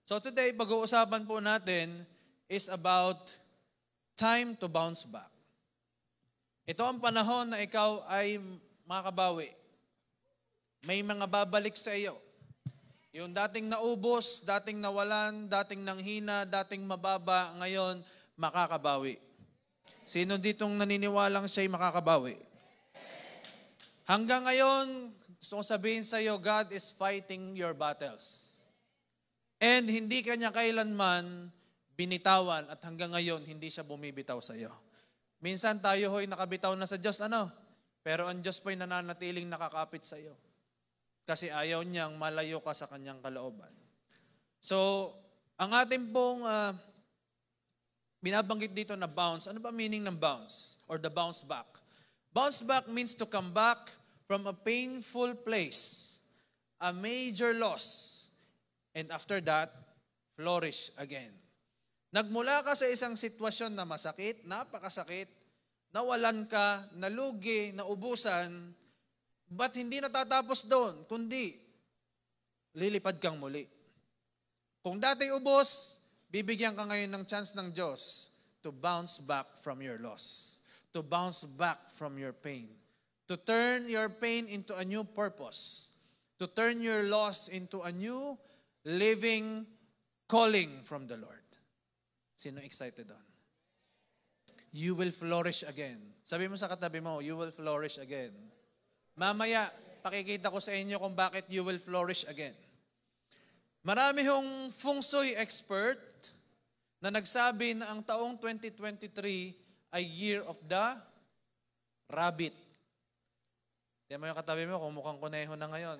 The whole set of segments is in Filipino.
So today, pag-uusapan po natin is about time to bounce back. Ito ang panahon na ikaw ay makabawi. May mga babalik sa iyo. Yung dating naubos, dating nawalan, dating nanghina, dating mababa, ngayon makakabawi. Sino ditong naniniwalang siya'y makakabawi? Hanggang ngayon, gusto kong sabihin sa iyo, God is fighting your battles. And hindi kanya kailanman binitawan at hanggang ngayon, hindi siya bumibitaw sa iyo. Minsan tayo ho'y nakabitaw na sa Diyos, pero ang Diyos po'y nananatiling nakakapit sa iyo. Kasi ayaw niyang malayo ka sa kanyang kalooban. So, ang ating pong binabanggit dito na bounce. Ano ba meaning ng bounce? Or the bounce back? Bounce back means to come back from a painful place, a major loss, and after that, flourish again. Nagmula ka sa isang sitwasyon na masakit, napakasakit, nawalan ka, nalugi, naubusan, but hindi natatapos doon, kundi lilipad kang muli. Kung dati ubos, bibigyan ka ngayon ng chance ng Diyos to bounce back from your loss, to bounce back from your pain, to turn your pain into a new purpose, to turn your loss into a new living calling from the Lord. Sino excited doon? You will flourish again. Sabi mo sa katabi mo, you will flourish again. Mamaya, pakikita ko sa inyo kung bakit you will flourish again. Marami hong feng shui expert na nagsabi na ang taong 2023 ay year of the rabbit. Di mo yung katabi mo kung mukhang kuneho na ngayon.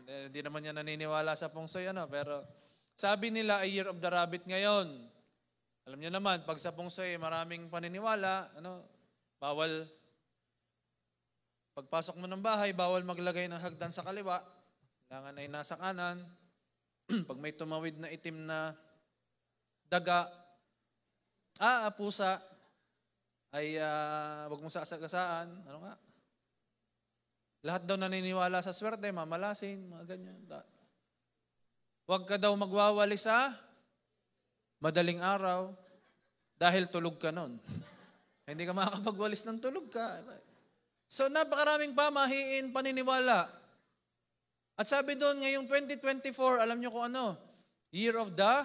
Hindi naman niya naniniwala sa feng shui, pero sabi nila ay year of the rabbit ngayon. Alam niyo naman, pag sa feng shui maraming paniniwala, bawal pagpasok mo ng bahay, bawal maglagay ng hagdan sa kaliwa. Kailangan ay nasa kanan. Pag may tumawid na itim na daga, pusa, ay wag mong sasagasaan. Ano nga? Lahat daw naniniwala sa swerte, mamalasin, mga ganyan. Wag ka daw magwawali sa madaling araw dahil tulog ka nun. Hindi ka makakapagwalis ng tulog ka. So napakaraming pamahiin, paniniwala. At sabi doon, ngayong 2024, alam nyo kung ano? Year of the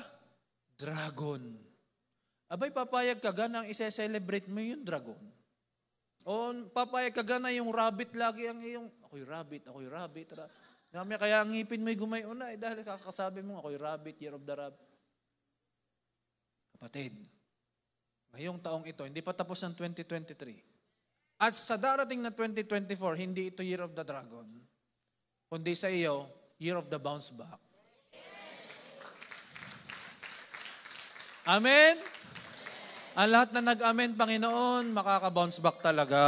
Dragon. Abay, papayag ka ganang ise-celebrate mo yung dragon. O papayag ka gana yung rabbit lagi ang iyong, ako'y rabbit. Kaya ang ngipin mo'y gumayon na, dahil kakasabi mo, ako'y rabbit, year of the rabbit. Kapatid, ngayong taong ito, hindi pa tapos ang 2023. At sa darating na 2024, hindi ito year of the dragon, kundi sa iyo, year of the bounce back. Amen? Ang lahat na nag-amen, Panginoon, makaka-bounce back talaga.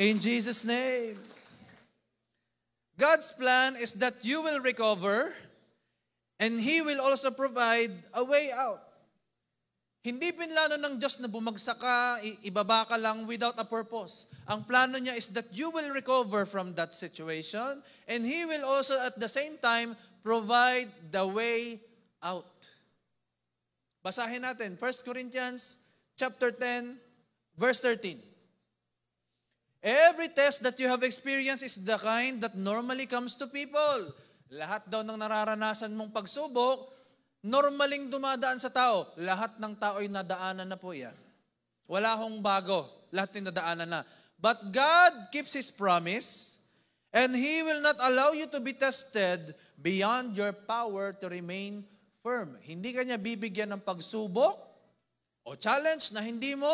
In Jesus' name. God's plan is that you will recover and He will also provide a way out. Hindi pinlano ng Diyos na bumagsak ka, ibaba ka lang without a purpose. Ang plano niya is that you will recover from that situation and He will also at the same time provide the way out. Basahin natin, 1 Corinthians chapter 10, verse 13. Every test that you have experienced is the kind that normally comes to people. Lahat daw ng nararanasan mong pagsubok, normaling dumadaan sa tao. Lahat ng tao ay nadaanan na po yan. Wala hong bago. Lahat ay nadaanan na. But God keeps His promise and He will not allow you to be tested beyond your power to remain firm. Hindi ka niya bibigyan ng pagsubok o challenge na hindi mo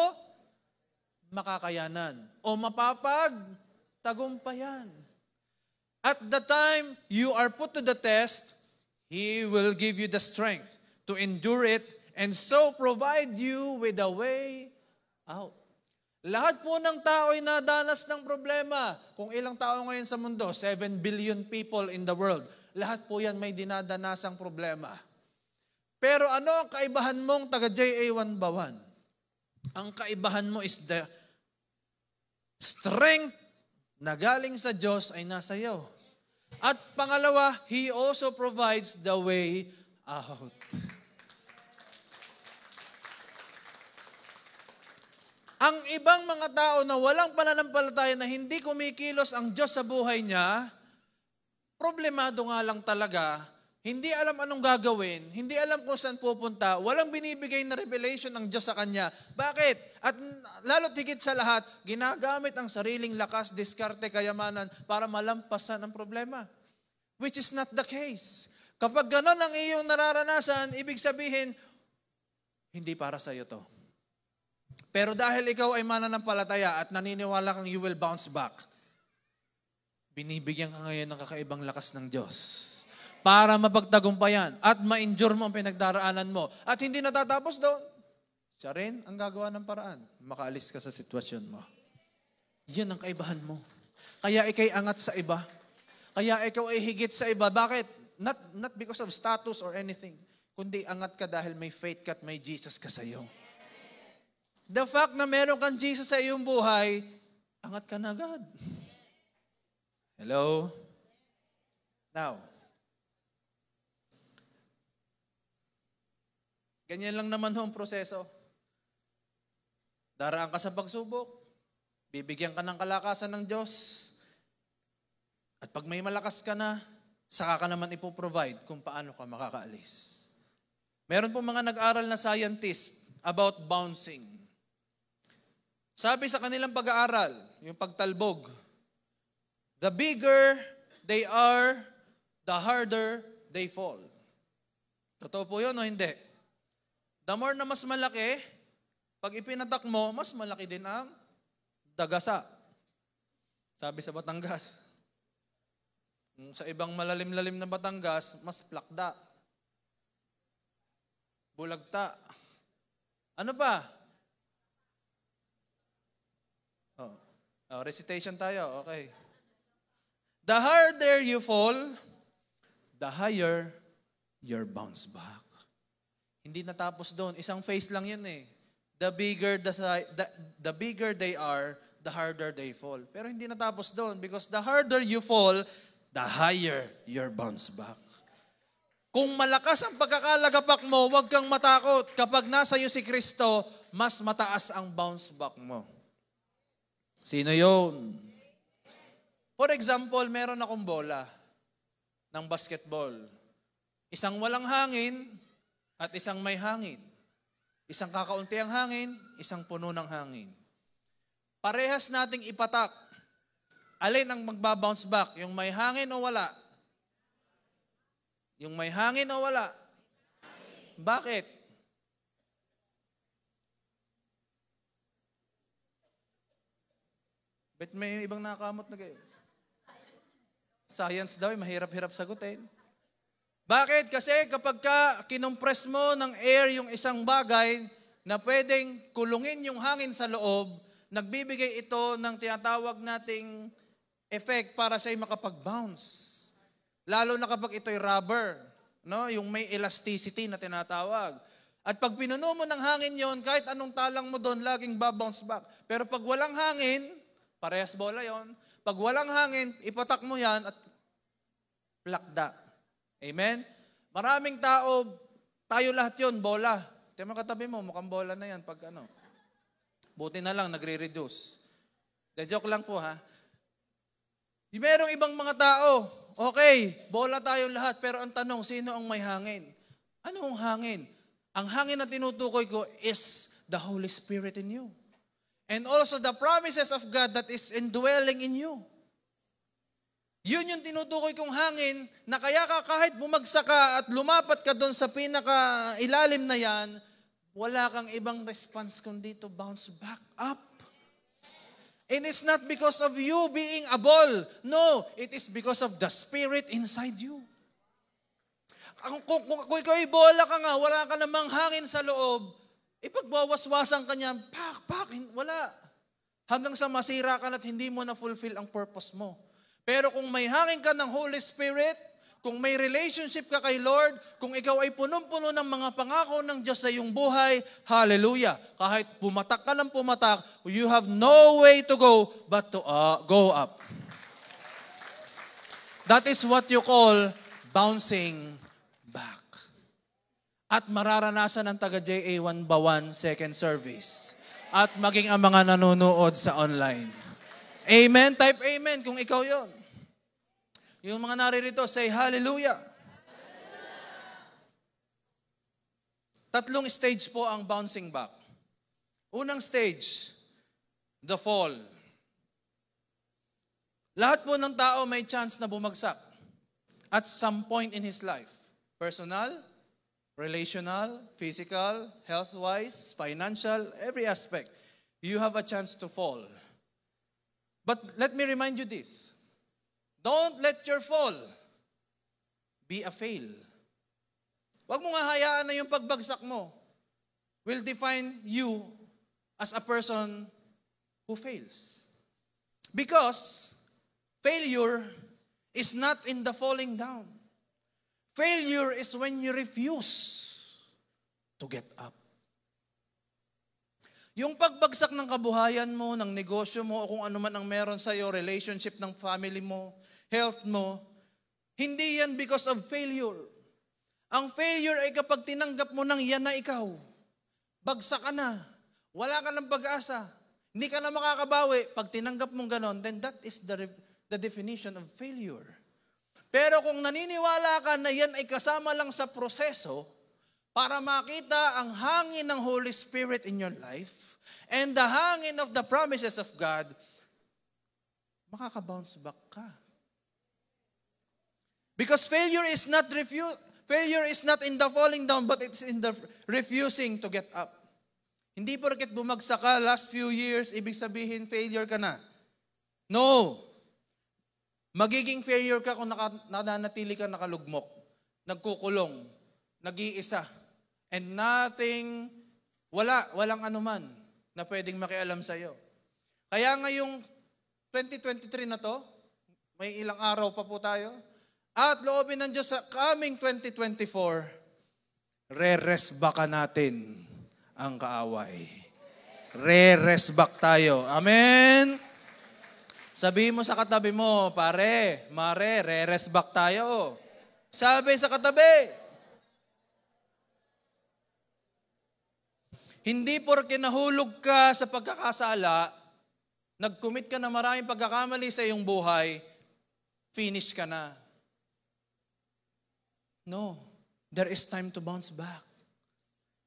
makakayanan o mapapagtagumpayan. At the time you are put to the test, He will give you the strength to endure it and so provide you with a way out. Lahat po ng tao ay nadanas ng problema. Kung ilang tao ngayon sa mundo, 7 billion people in the world, lahat po yan may dinadanasang problema. Pero ano ang kaibahan mong taga JA1 Bawan? Ang kaibahan mo is the strength na galing sa Diyos ay nasa iyo. At pangalawa, He also provides the way out. Ang ibang mga tao na walang pananampalataya na hindi kumikilos ang Diyos sa buhay niya, problemado nga lang talaga, hindi alam anong gagawin, hindi alam kung saan pupunta, walang binibigay na revelation ng Diyos sa kanya. Bakit? At lalo't higit sa lahat, ginagamit ang sariling lakas, diskarte, kayamanan para malampasan ang problema. Which is not the case. Kapag ganon ang iyong nararanasan, ibig sabihin, hindi para sa iyo to. Pero dahil ikaw ay mananampalataya at naniniwala kang you will bounce back, binibigyan ka ngayon ng kakaibang lakas ng Diyos para mapagtagumpayan at ma-endure mo ang pinagdaraanan mo. At hindi natatapos doon. Siya rin ang gagawa ng paraan. Makaalis ka sa sitwasyon mo. Yan ang kaibahan mo. Kaya ikay angat sa iba. Kaya ikaw ay higit sa iba. Bakit? Not because of status or anything. Kundi angat ka dahil may faith ka at may Jesus ka sa iyo. The fact na meron kang Jesus sa iyong buhay, angat ka na agad. Hello? Now, ganyan lang naman ho ang proseso. Daraan ka sa pagsubok, bibigyan ka ng kalakasan ng Diyos, at pag may malakas ka na, saka ka naman ipoprovide kung paano ka makakaalis. Meron po mga nag-aral na scientist about bouncing. Sabi sa kanilang pag-aaral, yung pagtalbog, the bigger they are, the harder they fall. Totoo po yun o hindi? The more na mas malaki, pag ipinatak mo, mas malaki din ang dagasa. Sabi sa Batangas. Sa ibang malalim-lalim na Batangas, mas plakda. Bulagta. Ano pa? Recitation tayo. Okay. The harder you fall, the higher your bounce back. Hindi natapos doon. Isang phase lang yun eh. The bigger they are, the harder they fall. Pero hindi natapos doon because the harder you fall, the higher your bounce back. Kung malakas ang pagkakalagapak mo, huwag kang matakot. Kapag nasa iyo si Kristo, mas mataas ang bounce back mo. Sino yun? For example, meron akong bola ng basketball. Isang walang hangin at isang may hangin. Isang kakaunti ang hangin, isang puno ng hangin. Parehas nating ipatak. Alin ang magbabounce back? Yung may hangin o wala? Yung may hangin o wala? Bakit? Bet may ibang nakakamot na kayo. Science daw, mahirap-hirap sagutin. Bakit? Kasi kapag kinompress mo ng air yung isang bagay na pwedeng kulungin yung hangin sa loob, nagbibigay ito ng tinatawag nating effect para sa'yo makapag-bounce. Lalo na kapag ito'y rubber, no? Yung may elasticity na tinatawag. At pag pinuno mo ng hangin yon, kahit anong talang mo doon, laging babounce back. Pero pag walang hangin, parehas bola yon. Pag walang hangin, ipatak mo yan at plakda. Amen? Maraming tao, tayo lahat yon bola. Tingnan mo katabi mo, mukhang bola na yan pag ano. Buti na lang, nagre-reduce. De joke lang po ha. Merong ibang mga tao, okay, bola tayo lahat, pero ang tanong, sino ang may hangin? Anong hangin? Ang hangin na tinutukoy ko is the Holy Spirit in you. And also the promises of God that is indwelling in you. Yun yung tinutukoy kong hangin na kaya ka kahit bumagsak ka at lumapat ka doon sa pinaka-ilalim na yan, wala kang ibang response kundi to bounce back up. And it's not because of you being a ball. No, it is because of the Spirit inside you. Kung ikaw ay bola ka nga, wala ka namang hangin sa loob, ipagwawaswasan ka niya, wala. Hanggang sa masira ka at hindi mo na-fulfill ang purpose mo. Pero kung may hangin ka ng Holy Spirit, kung may relationship ka kay Lord, kung ikaw ay punong-puno ng mga pangako ng Diyos sa iyong buhay, hallelujah. Kahit pumatak ka ng pumatak, you have no way to go but to go up. That is what you call bouncing back. At mararanasan ng taga JA1 Bawan second service. At maging ang mga nanonood sa online. Amen? Type amen kung ikaw yon. Yung mga naririto, say hallelujah. Tatlong stage po ang bouncing back. Unang stage, the fall. Lahat po ng tao may chance na bumagsak at some point in his life. Personal, relational, physical, health-wise, financial, every aspect. You have a chance to fall. But let me remind you this. Don't let your fall be a fail. Huwag mo nga hayaan na yung pagbagsak mo will define you as a person who fails. Because failure is not in the falling down. Failure is when you refuse to get up. Yung pagbagsak ng kabuhayan mo, ng negosyo mo, o kung ano man ang meron sa'yo, relationship ng family mo, health mo, hindi yan because of failure. Ang failure ay kapag tinanggap mo nang yan na ikaw. Bagsak ka na. Wala ka ng pag-asa. Hindi ka na makakabawi. Pag tinanggap mong ganon, then that is the definition of failure. Pero kung naniniwala ka na yan ay kasama lang sa proseso para makita ang hangin ng Holy Spirit in your life and the hangin of the promises of God, makaka-bounce back ka. Because failure is not in the falling down, but it's in the refusing to get up. Hindi porket bumagsak ka last few years, ibig sabihin failure ka na. No. Magiging failure ka kung nananatili ka nakalugmok, nagkukulong, nag-iisa, and walang anuman na pwedeng makialam sa'yo. Kaya ngayong 2023 na to, may ilang araw pa po tayo, at loobin ng Diyos sa coming 2024, re-resback natin ang kaaway. Re-resback tayo. Amen? Sabihin mo sa katabi mo, pare, mare, re-resback tayo. Sabi sa katabi. Hindi porke nahulog ka sa pagkakasala, nag-commit ka na maraming pagkakamali sa iyong buhay, finish ka na. No, there is time to bounce back.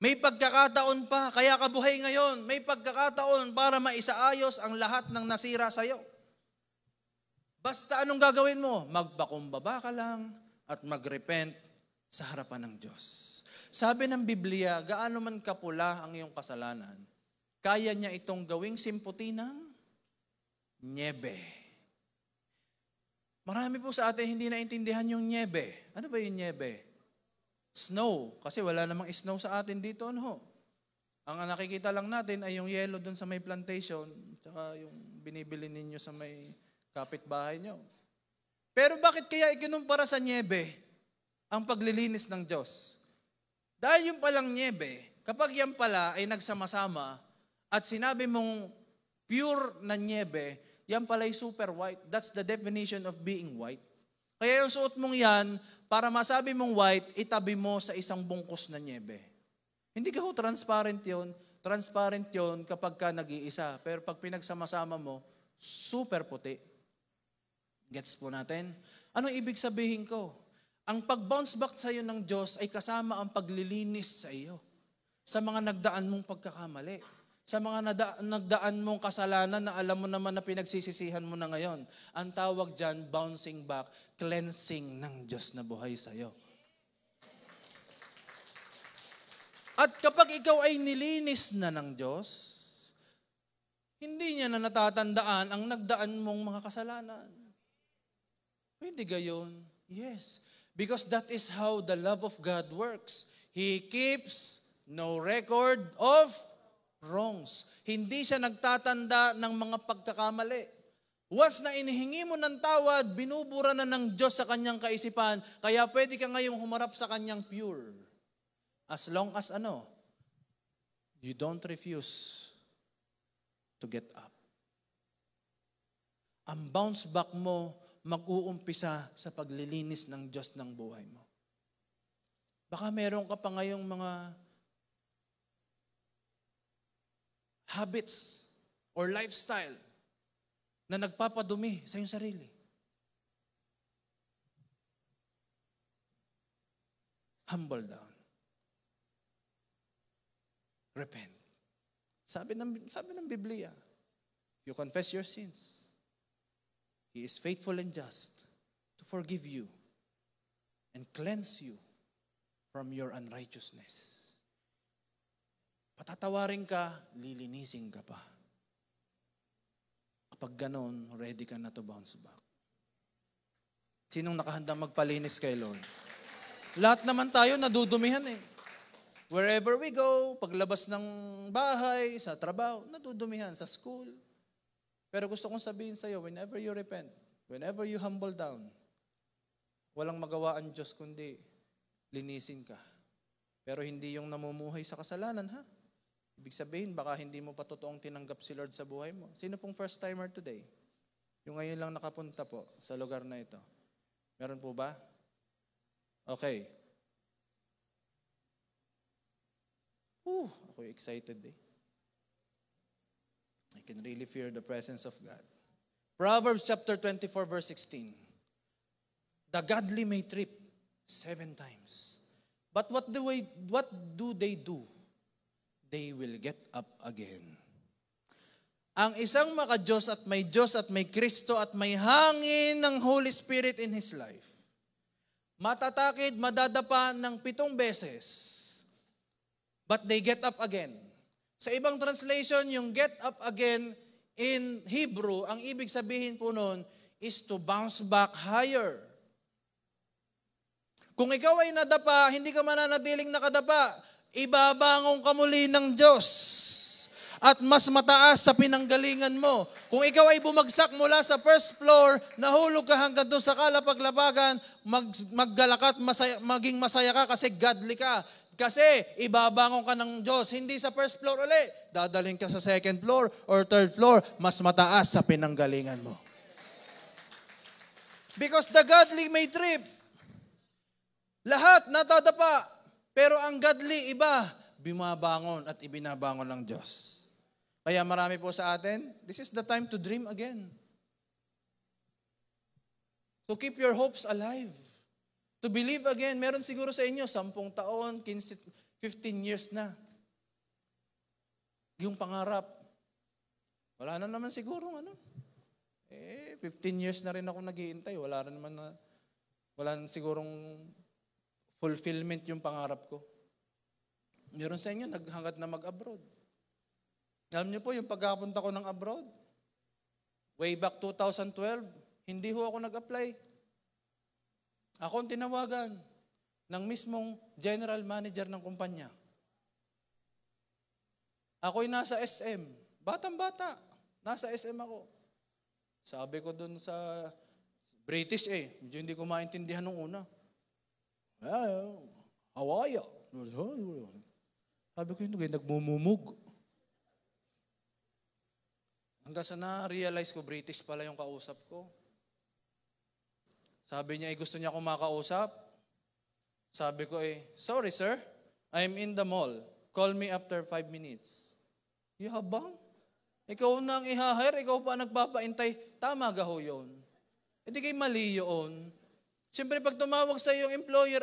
May pagkakataon pa, kaya ka buhay ngayon, may pagkakataon para maisaayos ang lahat ng nasira sa'yo. Basta anong gagawin mo? Magpakumbaba ka lang at mag-repent sa harapan ng Diyos. Sabi ng Biblia, gaano man kapula ang iyong kasalanan, kaya niya itong gawing simputi ng nyebe. Marami po sa atin hindi naintindihan yung nyebe. Ano ba yung nyebe? Snow. Kasi wala namang snow sa atin dito. Ano? Ang nakikita lang natin ay yung yellow dun sa may plantation, tsaka yung binibili ninyo sa may kapitbahay nyo. Pero bakit kaya ikinumpara sa nyebe ang paglilinis ng Diyos? Dahil yung palang nyebe, kapag yan pala ay nagsama-sama at sinabi mong pure na nyebe, yan pala ay super white. That's the definition of being white. Kaya yung suot mong yan, para masabi mong white, itabi mo sa isang bungkus na nyebe. Hindi ka ho transparent yun. Transparent yun kapag ka nag-iisa. Pero pag pinagsama-sama mo, super puti. Gets po natin? Anong ibig sabihin ko? Ang pag-bounce back sa iyo ng Diyos ay kasama ang paglilinis sa iyo. Sa mga nagdaan mong pagkakamali. Sa mga nagdaan mong kasalanan na alam mo naman na pinagsisisihan mo na ngayon. Ang tawag dyan, bouncing back, cleansing ng Diyos na buhay sa iyo. At kapag ikaw ay nilinis na ng Diyos, hindi niya na natatandaan ang nagdaan mong mga kasalanan. Pwede gayon? Yes. Because that is how the love of God works. He keeps no record of wrongs. Hindi siya nagtatanda ng mga pagkakamali. Once na inihingi mo ng tawad, binubura na ng Diyos sa kanyang kaisipan, kaya pwede ka ngayong humarap sa kanyang pure. As long as you don't refuse to get up. Ang bounce back mo, mag-uumpisa sa paglilinis ng Diyos ng buhay mo. Baka meron ka pa ngayong mga habits or lifestyle na nagpapadumi sa iyong sarili. Humble down. Repent. Sabi ng Biblia, you confess your sins. He is faithful and just to forgive you and cleanse you from your unrighteousness. Patatawarin ka, lilinisin ka pa. Kapag ganon, ready ka na to bounce back. Sinong nakahandang magpalinis kay Lord? Lahat naman tayo nadudumihan eh. Wherever we go, paglabas ng bahay, sa trabaho, nadudumihan, sa school. Pero gusto kong sabihin sa iyo, whenever you repent, whenever you humble down, walang magawa ang Diyos kundi linisin ka. Pero hindi yung namumuhay sa kasalanan, ha? Ibig sabihin, baka hindi mo pa totoong tinanggap si Lord sa buhay mo. Sino pong first timer today? Yung ngayon lang nakapunta po sa lugar na ito. Meron po ba? Okay. Ako excited eh. I can really feel the presence of God. Proverbs chapter 24 verse 16. The godly may trip 7 times. But what do they do? They will get up again. Ang isang maka-Diyos at may Kristo at may hangin ng Holy Spirit in his life, matatakid, madadapa ng 7 beses, but they get up again. Sa ibang translation, yung get up again in Hebrew, ang ibig sabihin po nun is to bounce back higher. Kung ikaw ay nadapa, hindi ka mananatiling nakadapa, ibabangon ka muli ng Diyos at mas mataas sa pinanggalingan mo. Kung ikaw ay bumagsak mula sa first floor, nahulog ka hanggang doon sa kalapaglabagan, maggalakat, maging masaya ka kasi godly ka. Kasi ibabangon ka ng Diyos, hindi sa first floor uli. Dadaling ka sa second floor or third floor, mas mataas sa pinanggalingan mo. Because the godly may trip. Lahat natadapa. Pero ang godly, iba, bimabangon at ibinabangon ng Diyos. Kaya marami po sa atin, this is the time to dream again. To keep your hopes alive. To believe again. Meron siguro sa inyo, 10 taon, 15 years na. Yung pangarap. Wala na naman siguro, 15 years na rin ako naghihintay. Wala na sigurong fulfillment yung pangarap ko. Meron sa inyo, naghangad na mag-abroad. Alam niyo po, yung pagkapunta ko ng abroad, way back 2012, hindi ho ako nag-apply. Ako ang tinawagan ng mismong general manager ng kumpanya. Ako'y nasa SM. Batang-bata. Nasa SM ako. Sabi ko dun sa British medyo hindi ko maintindihan nung una. How are you? Sabi ko yun, nagmumumug. Hanggang sa na-realize ko, British pala yung kausap ko. Sabi niya, gusto niya akong makausap. Sabi ko, sorry sir, I'm in the mall. Call me after 5 minutes. Yabang? Ikaw na ang i-hire, ikaw pa nagpapaintay. Tama gaho yun. Hindi kayo mali yun. Siyempre, pag tumawag sa iyo yung employer,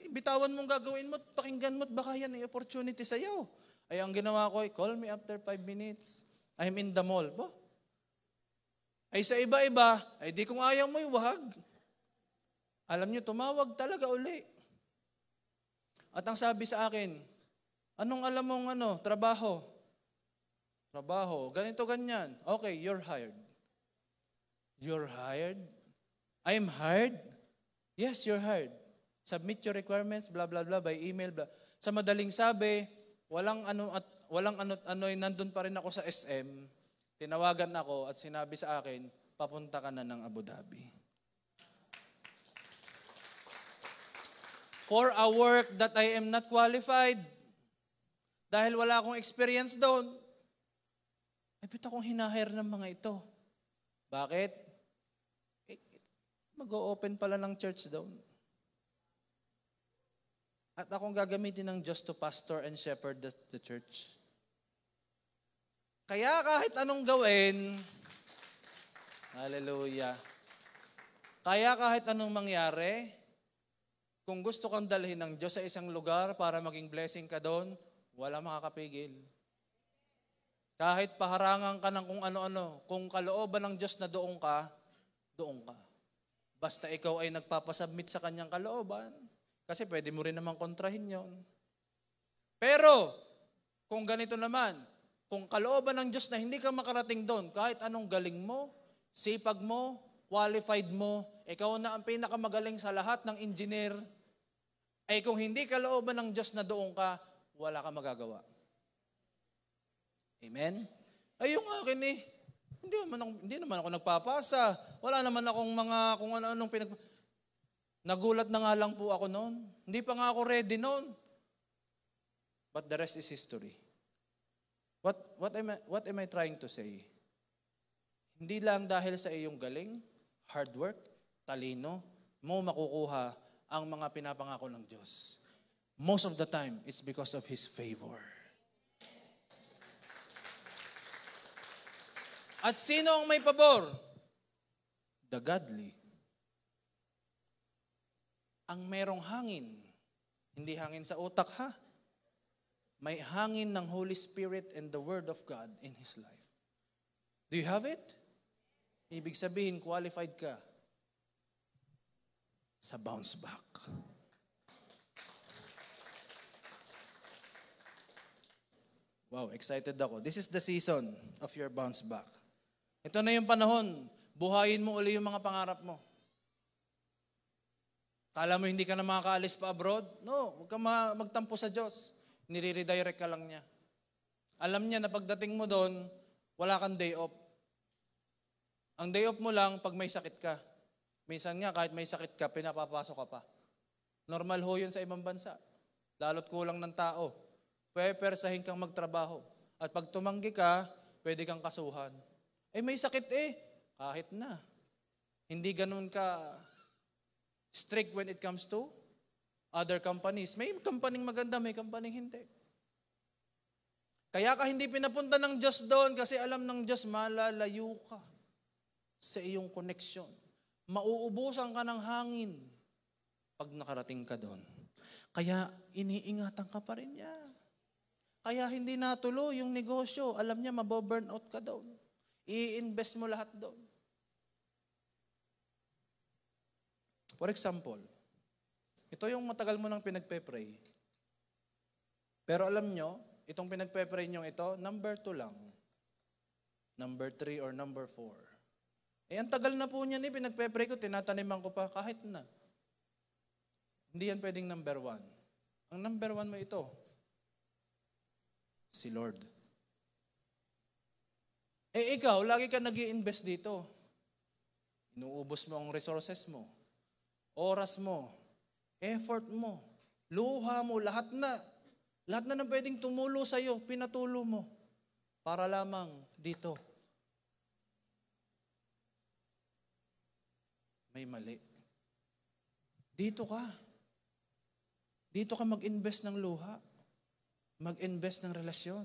bitawan mong gagawin mo, pakinggan mo, baka yan ay opportunity sa iyo. Ay, ang ginawa ko, call me after 5 minutes. I'm in the mall. Ay, sa iba-iba, di kung ayaw mo, wag. Alam niyo, tumawag talaga uli. At ang sabi sa akin, anong alam mong trabaho? Trabaho, ganito, ganyan. Okay, you're hired. You're hired? I'm hired? Yes, you're hired. Submit your requirements, blah, blah, blah, by email, blah. Sa madaling sabi, walang nandun pa rin ako sa SM. Tinawagan ako at sinabi sa akin, papunta ka na ng Abu Dhabi. For a work that I am not qualified, dahil wala akong experience doon, ba't akong hinahire ng mga ito? Bakit? Mag-o-open pala ng church doon. At akong gagamitin ng Diyos to pastor and shepherd the church. Kaya kahit anong gawin, hallelujah. Kaya kahit anong mangyari, kung gusto kang dalhin ng Diyos sa isang lugar para maging blessing ka doon, wala makakapigil. Kahit paharangan ka ng kung ano-ano, kung kalooban ng Diyos na doon ka, doon ka. Basta ikaw ay nagpapasubmit sa kanyang kalooban, kasi pwede mo rin namang kontrahin yon. Pero, kung ganito naman, kung kalooban ng Diyos na hindi ka makarating doon, kahit anong galing mo, sipag mo, qualified mo, ikaw na ang pinakamagaling sa lahat ng engineer, ay kung hindi kalooban ng Diyos na doon ka, wala ka magagawa. Amen? Ay yung akin hindi naman ako nagpapasa. Wala naman akong mga kung ano-anong Nagulat na nga lang po ako noon. Hindi pa nga ako ready noon. But the rest is history. What am I trying to say? Hindi lang dahil sa iyong galing, hard work, talino, mo makukuha ang mga pinapangako ng Diyos. Most of the time, it's because of His favor. At sino ang may pabor? The godly. Ang merong hangin, hindi hangin sa utak ha. May hangin ng Holy Spirit and the Word of God in his life. Do you have it? Ibig sabihin, qualified ka sa bounce back. Wow, excited ako. This is the season of your bounce back. Ito na yung panahon, buhayin mo uli yung mga pangarap mo. Kala mo hindi ka na makakaalis pa abroad? No, huwag ka magtampo sa Diyos. Nire-redirect ka lang niya. Alam niya na pagdating mo doon, wala kang day off. Ang day off mo lang pag may sakit ka. Minsan nga, kahit may sakit ka, pinapapasok ka pa. Normal ho yun sa ibang bansa. Lalo't kulang ng tao. Pepersahin kang magtrabaho. At pag tumanggi ka, pwede kang kasuhan. May sakit kahit na. Hindi ganun ka strict when it comes to other companies. May companying maganda, may companying hindi. Kaya ka hindi pinapunta ng Diyos doon kasi alam ng Diyos malalayo ka sa iyong koneksyon. Mauubusan ka ng hangin pag nakarating ka doon. Kaya iniingatan ka pa rin niya. Kaya hindi natuloy yung negosyo. Alam niya, maboburn out ka doon. I-invest mo lahat doon. For example, ito yung matagal mo nang pinagpe-pray. Pero alam nyo, itong pinagpe-pray nyo ito, number 2 lang. Number 3 or number 4. Ang tagal na po niyan pinagpe-pray ko, tinataniman ko pa, kahit na. Hindi yan pwedeng number 1. Ang number 1 mo ito, si Lord. Ikaw, lagi ka nag-i-invest dito. Inuubos mo ang resources mo, oras mo, effort mo, luha mo, lahat na ng pwedeng tumulo sa'yo, pinatulo mo, para lamang dito. May mali. Dito ka. Dito ka mag-invest ng luha. Mag-invest ng relasyon.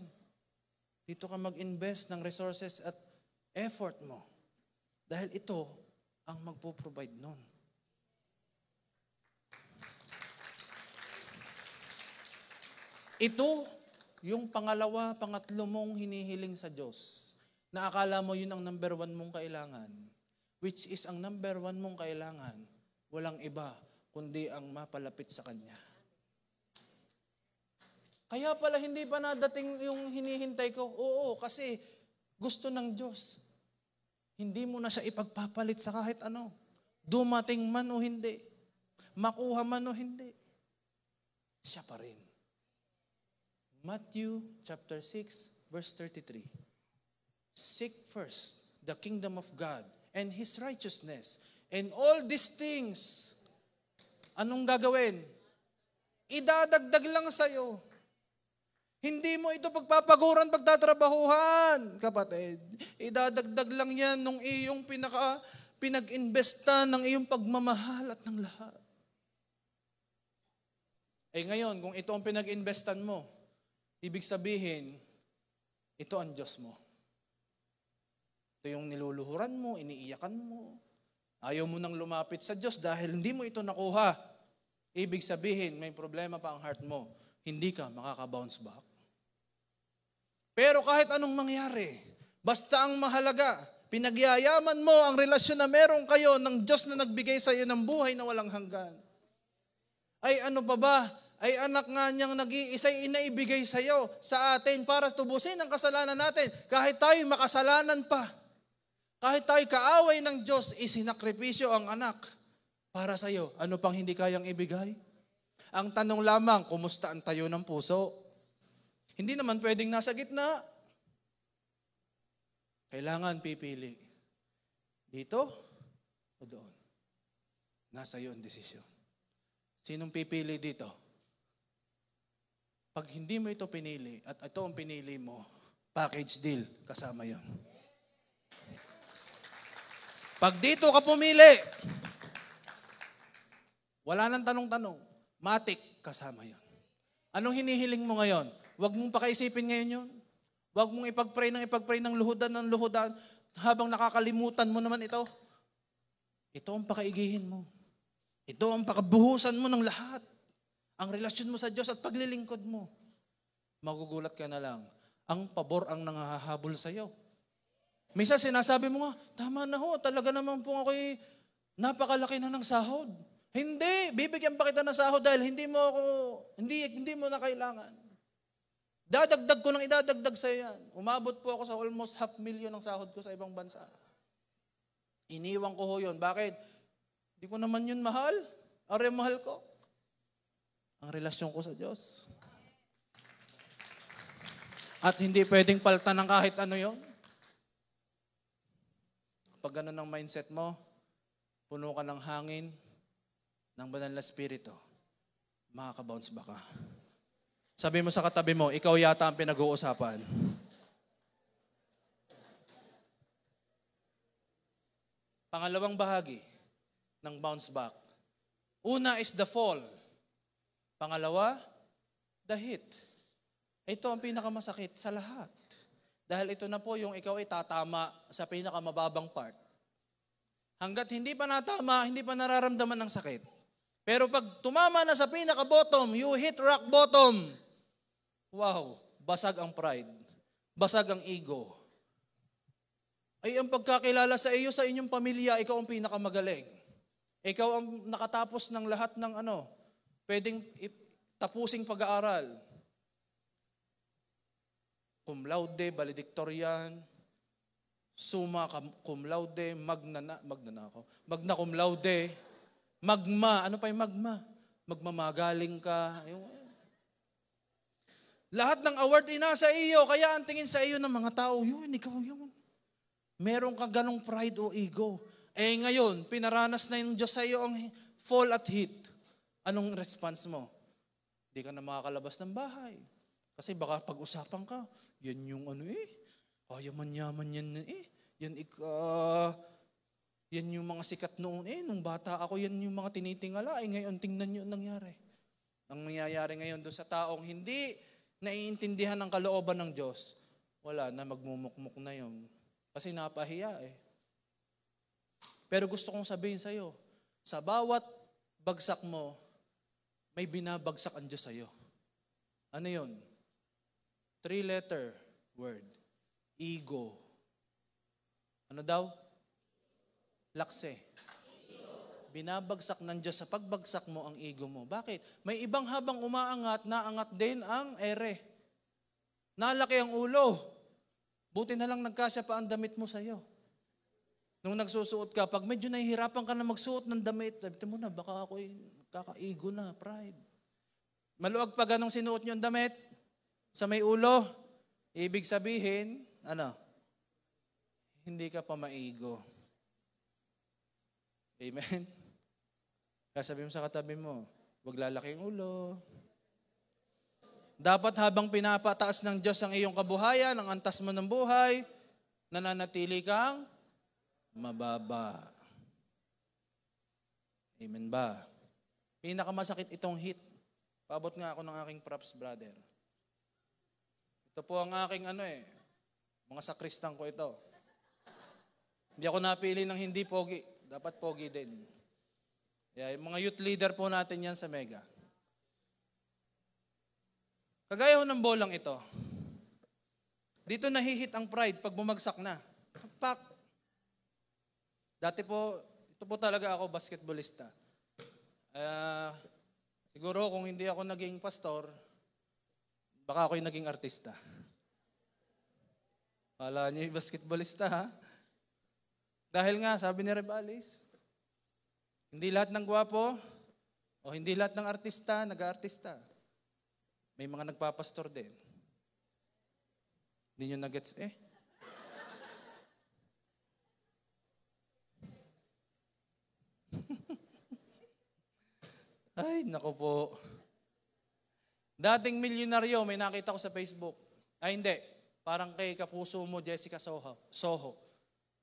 Dito ka mag-invest ng resources at effort mo. Dahil ito ang magpo-provide nun. Ito yung pangalawa, pangatlo mong hinihiling sa Diyos. Na akala mo yun ang number 1 mong kailangan. Which is ang number 1 mong kailangan, walang iba, kundi ang mapalapit sa Kanya. Kaya pala hindi pa nadating yung hinihintay ko. Oo, kasi gusto ng Diyos. Hindi mo na siya ipagpapalit sa kahit ano. Dumating man o hindi. Makuha man o hindi. Siya pa rin. Matthew chapter 6, verse 33. Seek first the kingdom of God and His righteousness. And all these things, anong gagawin? Idadagdag lang sa'yo. Hindi mo ito pagpapaguran, pagtatrabahuhan, kapatid. Idadagdag lang yan nung iyong pinag-investa ng iyong pagmamahal at ng lahat. Ngayon, kung ito ang pinag-investan mo, ibig sabihin, ito ang Diyos mo. Ito yung niluluhuran mo, iniiyakan mo. Ayaw mo nang lumapit sa Diyos dahil hindi mo ito nakuha. Ibig sabihin, may problema pa ang heart mo. Hindi ka makaka-bounce back. Pero kahit anong mangyari, basta ang mahalaga, pinagyayaman mo ang relasyon na meron kayo ng Diyos na nagbigay sa iyo ng buhay na walang hanggan. Ay ano pa ba? Ay anak nga niyang nag-iisa'y inaibigay sa iyo, sa atin, para tubusin ang kasalanan natin. Kahit tayo makasalanan pa, kahit tayo kaaway ng Diyos, isinakripisyo ang anak para sa iyo. Ano pang hindi kayang ibigay? Ang tanong lamang, kumusta ang tayo ng puso? Hindi naman pwedeng nasa gitna. Kailangan pipili. Dito o doon? Nasa iyo ang desisyon. Sinong pipili dito? Pag hindi mo ito pinili at ito ang pinili mo, package deal, kasama yon. Pag dito ka pumili, wala nang tanong-tanong, matik, kasama yon. Anong hinihiling mo ngayon? Huwag mong pakaisipin ngayon yun. Huwag mong ipag-pray ng luhudan habang nakakalimutan mo naman ito. Ito ang pakaigihin mo. Ito ang pakabuhusan mo ng lahat. Ang relasyon mo sa Diyos at paglilingkod mo. Magugulat ka na lang. Ang pabor ang nangahahabol sa iyo. Minsan sinasabi mo nga, tama na ho, talaga naman po ako'y napakalaki na ng sahod. Hindi, bibigyan pa kita ng sahod dahil hindi mo na kailangan. Dadagdag ko ng idadagdag sa iyo yan. Umabot po ako sa almost 500,000 ng sahod ko sa ibang bansa. Iniwan ko ho yun. Bakit? Hindi ko naman yun mahal. Are mahal ko. Ang relasyon ko sa Diyos. At hindi pwedeng paltan ng kahit ano yon. Pag ganun ang mindset mo, puno ka ng hangin, ng banal na spirito, makaka-bounce back ka. Sabi mo sa katabi mo, ikaw yata ang pinag-uusapan. Pangalawang bahagi ng bounce back. Una is the fall. Pangalawa, the hit. Ito ang pinakamasakit sa lahat. Dahil ito na po yung ikaw ay tatama sa pinakamababang part. Hanggat hindi pa natama, hindi pa nararamdaman ng sakit. Pero pag tumama na sa pinaka-bottom, you hit rock bottom. Wow, basag ang pride. Basag ang ego. Ay ang pagkakilala sa iyo, sa inyong pamilya, ikaw ang pinakamagaling. Ikaw ang nakatapos ng lahat ng pwedeng tapusing pag-aaral. Cum laude, valedictorian, summa cum laude, magna cum laude, magma, ano pa yung magma? Magmamagaling ka. Lahat ng award inasa iyo, kaya ang tingin sa iyo ng mga tao, yun, ikaw yun. Meron ka ganong pride o ego. Ngayon, pinaranas na yung Diyos sa iyo ang fall at hit. Anong response mo? Hindi ka na makakalabas ng bahay. Kasi baka pag-usapan ka, yan yung kaya manyaman yan yan yung mga sikat noon nung bata ako, yan yung mga tinitingala. Ngayon, tingnan nyo ang nangyari. Ang nangyayari ngayon doon sa taong hindi naiintindihan ng kalooban ng Diyos, wala na, magmumukmuk na yun. Kasi napahiya Pero gusto kong sabihin sa iyo, sa bawat bagsak mo, may binabagsak ang Diyos sa iyo. Ano yun? 3-letter word. Ego. Ano daw? Lakse. Binabagsak ng Diyos sa pagbagsak mo ang ego mo. Bakit? May ibang habang umaangat, naangat din ang ere. Nalaki ang ulo. Buti na lang nagkasya pa ang damit mo sa iyo. Nung nagsusuot ka, pag medyo nahihirapan ka na magsuot ng damit, sabi mo na, baka ako'y kaka-ego na, pride. Maluwag pa ganong sinuot niyo ang damit sa may ulo, ibig sabihin, hindi ka pa maigo. Amen? Kaya sabi mo sa katabi mo, huwag lalaki ang ulo. Dapat habang pinapataas ng Diyos ang iyong kabuhayan, ang antas mo ng buhay, nananatili kang mababa. Amen ba? Pinakamasakit itong hit. Paabot nga ako ng aking props, brother. Ito po ang aking mga sakristang ko ito. Hindi ako napili ng hindi pogi. Dapat pogi din. Kaya yung mga youth leader po natin yan sa Mega. Kagaya ho ng bolang ito. Dito nahihit ang pride pag bumagsak na. Pak! Dati po, ito po talaga ako, basketballista. Siguro kung hindi ako naging pastor, baka ako'y naging artista. Kala niyo yung basketballista, ha? Dahil nga, sabi ni Rebales, hindi lahat ng gwapo o hindi lahat ng artista, nag-aartista. May mga nagpapastor din. Hindi nyo nagets Ay, nako po. Dating milyonaryo, may nakita ko sa Facebook. Ay, hindi. Parang kay kapuso mo, Jessica Soho.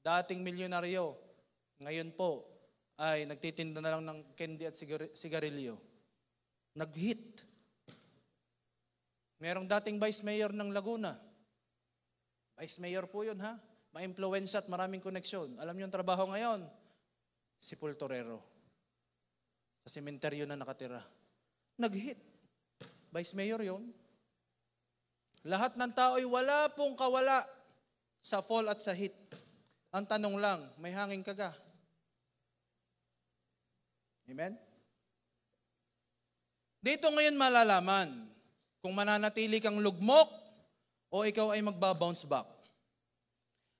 Dating milyonaryo, ngayon po, ay nagtitinda na lang ng candy at sigarilyo. Nag-hit. Merong dating vice mayor ng Laguna. Vice mayor po yun, ha? Ma-influensya at maraming koneksyon. Alam niyo yung trabaho ngayon? Sepulturero. Sa sementeryo na nakatira. Nag-hit. Vice mayor yun. Lahat ng tao ay wala pong kawala sa fall at sa hit. Ang tanong lang, may hangin ka ga? Amen? Dito ngayon malalaman kung mananatili kang lugmok o ikaw ay magbabounce back.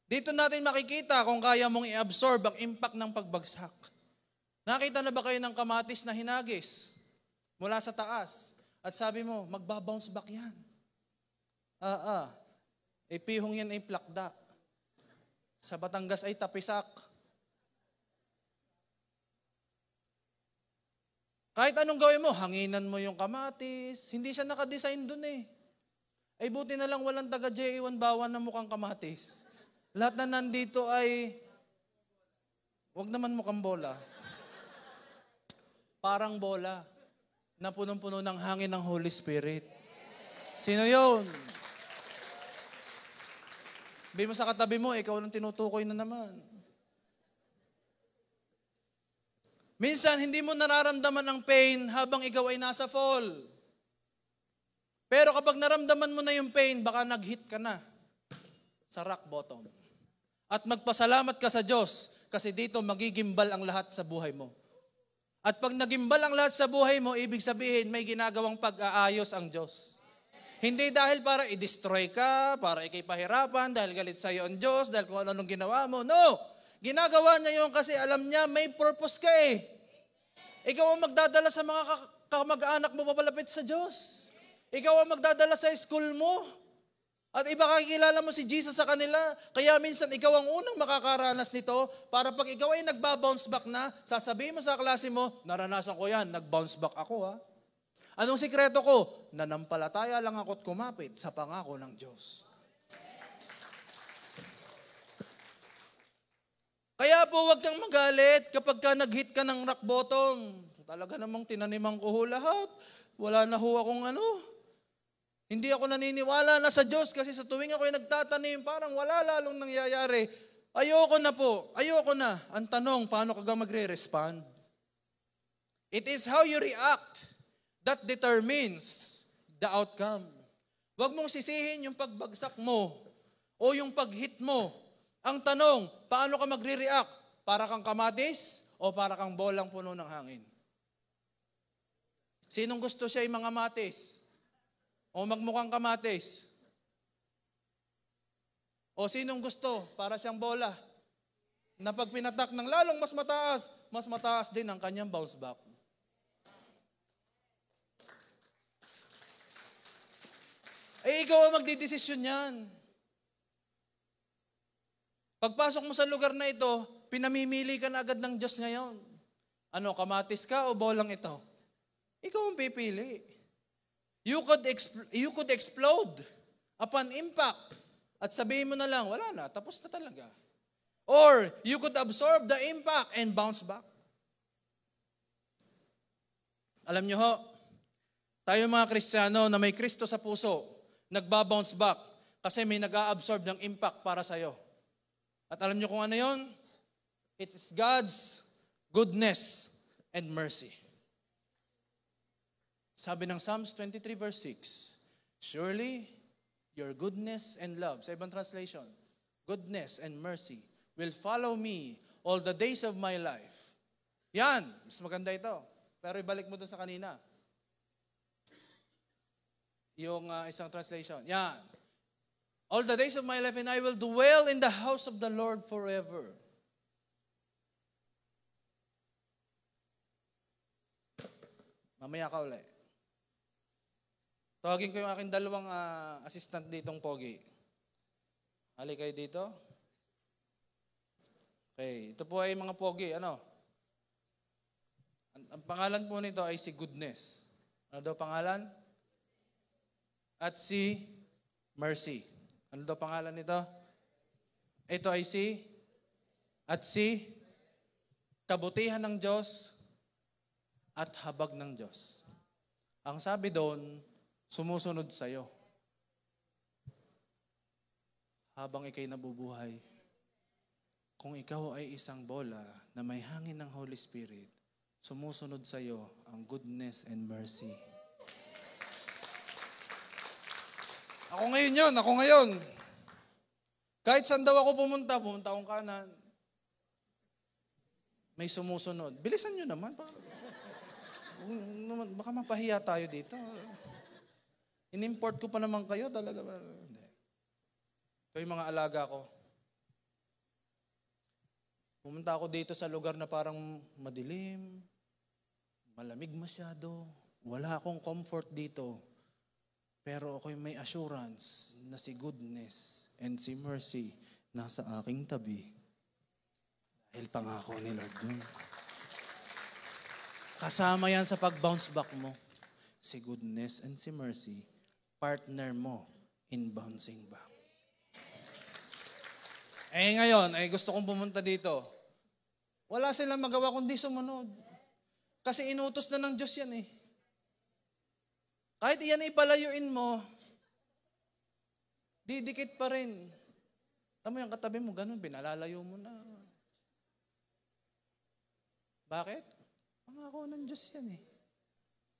Dito natin makikita kung kaya mong i-absorb ang impact ng pagbagsak. Nakita na ba kayo ng kamatis na hinagis mula sa taas? At sabi mo, magbabounce back yan. Pihong yan ay plakda. Sa Batangas ay tapisak. Kahit anong gawin mo, hanginan mo yung kamatis. Hindi siya nakadesign dun Ay buti na lang walang taga J1 Bawan na mukhang kamatis. Lahat na nandito ay, wag naman mukhang bola. Parang bola na punong-puno ng hangin ng Holy Spirit. Sino yun? Sabi mo sa katabi mo, ikaw ang tinutukoy na naman. Minsan, hindi mo nararamdaman ang pain habang ikaw ay nasa fall. Pero kapag naramdaman mo na yung pain, baka nag-hit ka na sa rock bottom. At magpasalamat ka sa Diyos kasi dito magigimbal ang lahat sa buhay mo. At pag nagimbal ang lahat sa buhay mo, ibig sabihin may ginagawang pag-aayos ang Diyos. Hindi dahil para i-destroy ka, para ikay pahirapan, dahil galit sa iyo ang Diyos, dahil kung ano-anong ginawa mo. No! Ginagawa niya yun kasi alam niya may purpose ka Ikaw ang magdadala sa mga kamag-anak mo papalapit sa Diyos. Ikaw ang magdadala sa school mo. At iba kakilala mo si Jesus sa kanila. Kaya minsan ikaw ang unang makakaranas nito para pag ikaw ay nagba-bounce back na, sasabihin mo sa klase mo, naranasan ko yan, nag-bounce back ako Anong sikreto ko? Nanampalataya lang ako't kumapit sa pangako ng Diyos. Kaya po huwag kang magalit kapag ka nag-hit ka ng rock bottom. Talaga namang tinaniman ko lahat. Wala na ho akong Hindi ako naniniwala na sa Diyos kasi sa tuwing ako'y nagtatanim, parang wala lalong nangyayari. Ayoko na po. Ayoko na. Ang tanong, paano ka magre-respond? It is how you react that determines the outcome. Huwag mong sisihin yung pagbagsak mo o yung pag-hit mo. Ang tanong, paano ka magre-react? Para kang kamatis o para kang bolang puno ng hangin? Sinong gusto siya yung mga matis? O magmukhang kamatis? O sinong gusto para siyang bola? Na pag pinatak ng lalong mas mataas din ang kanyang bounce back. Ikaw ang magdidesisyon yan. Pagpasok mo sa lugar na ito, pinamimili ka na agad ng Diyos ngayon. Kamatis ka o bolang ito? Ikaw ang pipili. You could explode upon impact at sabihin mo na lang, wala na, tapos na talaga. Or you could absorb the impact and bounce back. Alam nyo ho, tayo mga Kristiyano na may Kristo sa puso, nagbabounce back kasi may nag-a-absorb ng impact para sa'yo. At alam nyo kung ano yon? It is God's goodness and mercy. Sabi ng Psalms 23 verse 6, surely your goodness and love, sa ibang translation, goodness and mercy will follow me all the days of my life. Yan, mas maganda ito. Pero ibalik mo dun sa kanina. Yung isang translation. Yan. All the days of my life and I will dwell in the house of the Lord forever. Mamaya ka ulit. Tawagin ko yung aking dalawang assistant ditong pogi. Hali kayo dito. Okay, ito po ay mga pogi. Ano? Ang pangalan po nito ay si Goodness. Ano daw pangalan? At si Mercy. Ano daw pangalan nito? Ito ay si kabutihan ng Diyos at habag ng Diyos. Ang sabi doon, sumusunod sa'yo. Habang ikay nabubuhay, kung ikaw ay isang bola na may hangin ng Holy Spirit, sumusunod sa'yo ang goodness and mercy. Ako ngayon. Kahit saan daw ako pumunta akong kanan. May sumusunod. Bilisan nyo naman. Baka mapahiya tayo dito. In-import ko pa naman kayo talaga. Hindi. Ito yung mga alaga ko. Pumunta ako dito sa lugar na parang madilim, malamig masyado. Wala akong comfort dito. Pero ako'y may assurance na si goodness and si mercy nasa aking tabi. Dahil pangako ni Lord yun. Kasama yan sa pag-bounce back mo. Si goodness and si mercy, partner mo in bouncing back. Ngayon, gusto kong pumunta dito. Wala silang magawa kundi sumunod. Kasi inutos na ng Diyos yan . Kahit iyan ay palayuin mo, didikit pa rin. Alam mo yung katabi mo, ganun, pinalalayo mo na. Bakit? Pangako ng Diyos yan .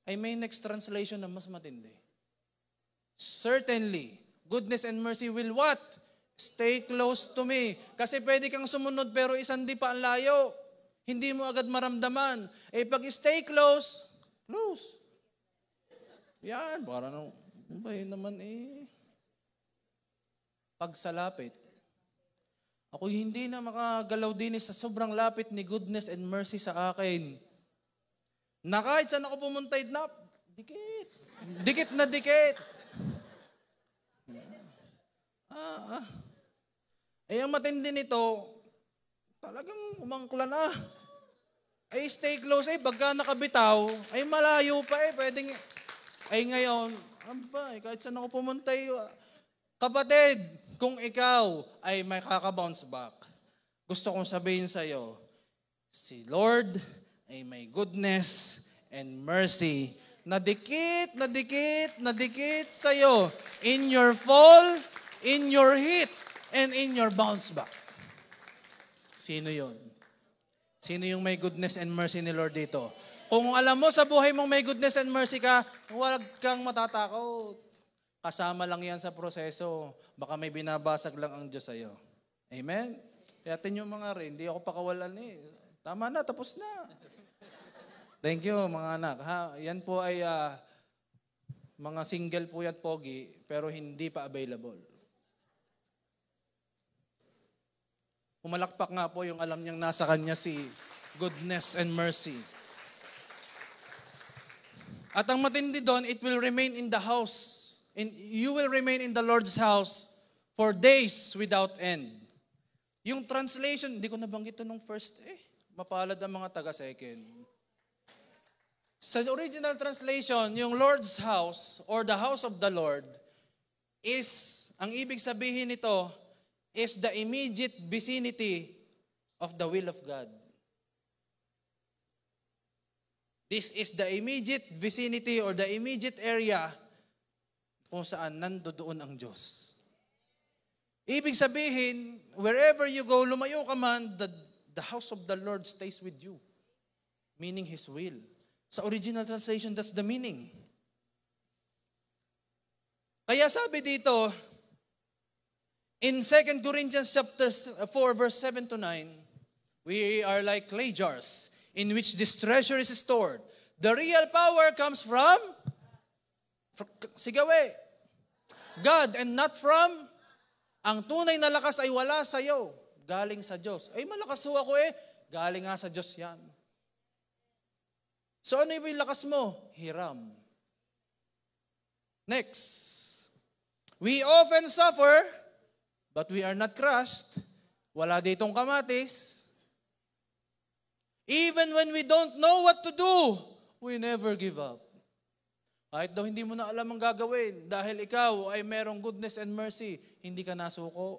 Ay may next translation na mas matindi. Certainly, goodness and mercy will what? Stay close to me. Kasi pwede kang sumunod pero isang di pa ang layo. Hindi mo agad maramdaman. Pag stay close. Yan, para nung, naman Pag sa lapit, ako hindi na makagalaw din sa sobrang lapit ni goodness and mercy sa akin. Na kahit saan ako pumunta, dikit. Dikit na dikit. Ang matindi nito, talagang umangkla na. Stay close. Pagka nakabitaw, malayo pa pwedeng. Ngayon, kahit saan ako pumunta, kapatid, kung ikaw ay may kaka-bounce back, gusto kong sabihin sa'yo, si Lord ay may goodness and mercy na dikit sa'yo in your fall, in your hit, and in your bounce back. Sino yon? Sino yung may goodness and mercy ni Lord dito? Kung alam mo sa buhay mong may goodness and mercy ka, huwag kang matatakot. Kasama lang yan sa proseso. Baka may binabasag lang ang Diyos sa'yo. Amen? Kaya yung mga rin, hindi ako pakawalan Tama na, tapos na. Thank you mga anak. Yan po ay mga single po yan pogi, pero hindi pa available. Pumalakpak nga po yung alam niyang nasa kanya si goodness and mercy. At ang matindi doon, it will remain in the house. And you will remain in the Lord's house for days without end. Yung translation, hindi ko nabanggit ito nung first. Mapalad ang mga taga-second. Sa original translation, yung Lord's house or the house of the Lord is, ang ibig sabihin nito, is the immediate vicinity of the will of God. This is the immediate vicinity or the immediate area kung saan nandoon ang Diyos. Ibig sabihin, wherever you go, lumayo ka man, the house of the Lord stays with you. Meaning His will. Sa original translation, that's the meaning. Kaya sabi dito, in 2 Corinthians chapter 4, verse 7 to 9, we are like clay jars in which this treasure is stored. The real power comes from sigawe, God, and not from. Ang tunay na lakas ay wala sa iyo, galing sa Diyos. Ay, malakas ho ako galing nga sa Diyos yan. So ano yung lakas mo? Hiram. Next. We often suffer, but we are not crushed. Wala ditong kamatis. Even when we don't know what to do, we never give up. Kahit daw hindi mo na alam ang gagawin, dahil ikaw ay merong goodness and mercy, hindi ka nasuko.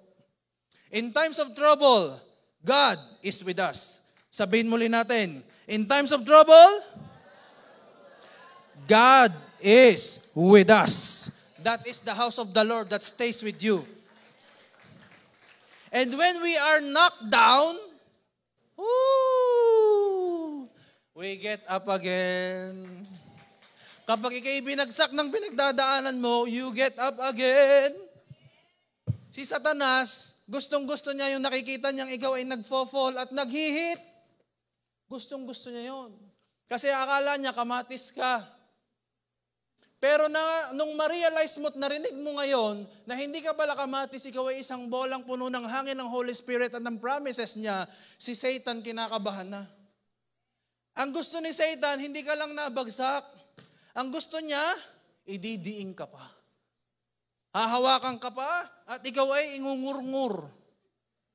In times of trouble, God is with us. Sabihin muli natin, in times of trouble, God is with us. That is the house of the Lord that stays with you. And when we are knocked down, we get up again. Kapag ikay binagsak ng pinagdadaanan mo, you get up again. Si Satanas, gustong-gusto niya yung nakikita niyang ikaw ay nagfo-fall at naghihit. Gustong-gusto niya yon. Kasi akala niya kamatis ka. Pero nung ma-realize mo at narinig mo ngayon na hindi ka pala kamatis, ikaw ay isang bolang puno ng hangin ng Holy Spirit at ng promises niya, si Satan kinakabahan na. Ang gusto ni Satan, hindi ka lang nabagsak. Ang gusto niya, ididiing ka pa. Hahawakan ka pa at ikaw ay ingungur-ngur.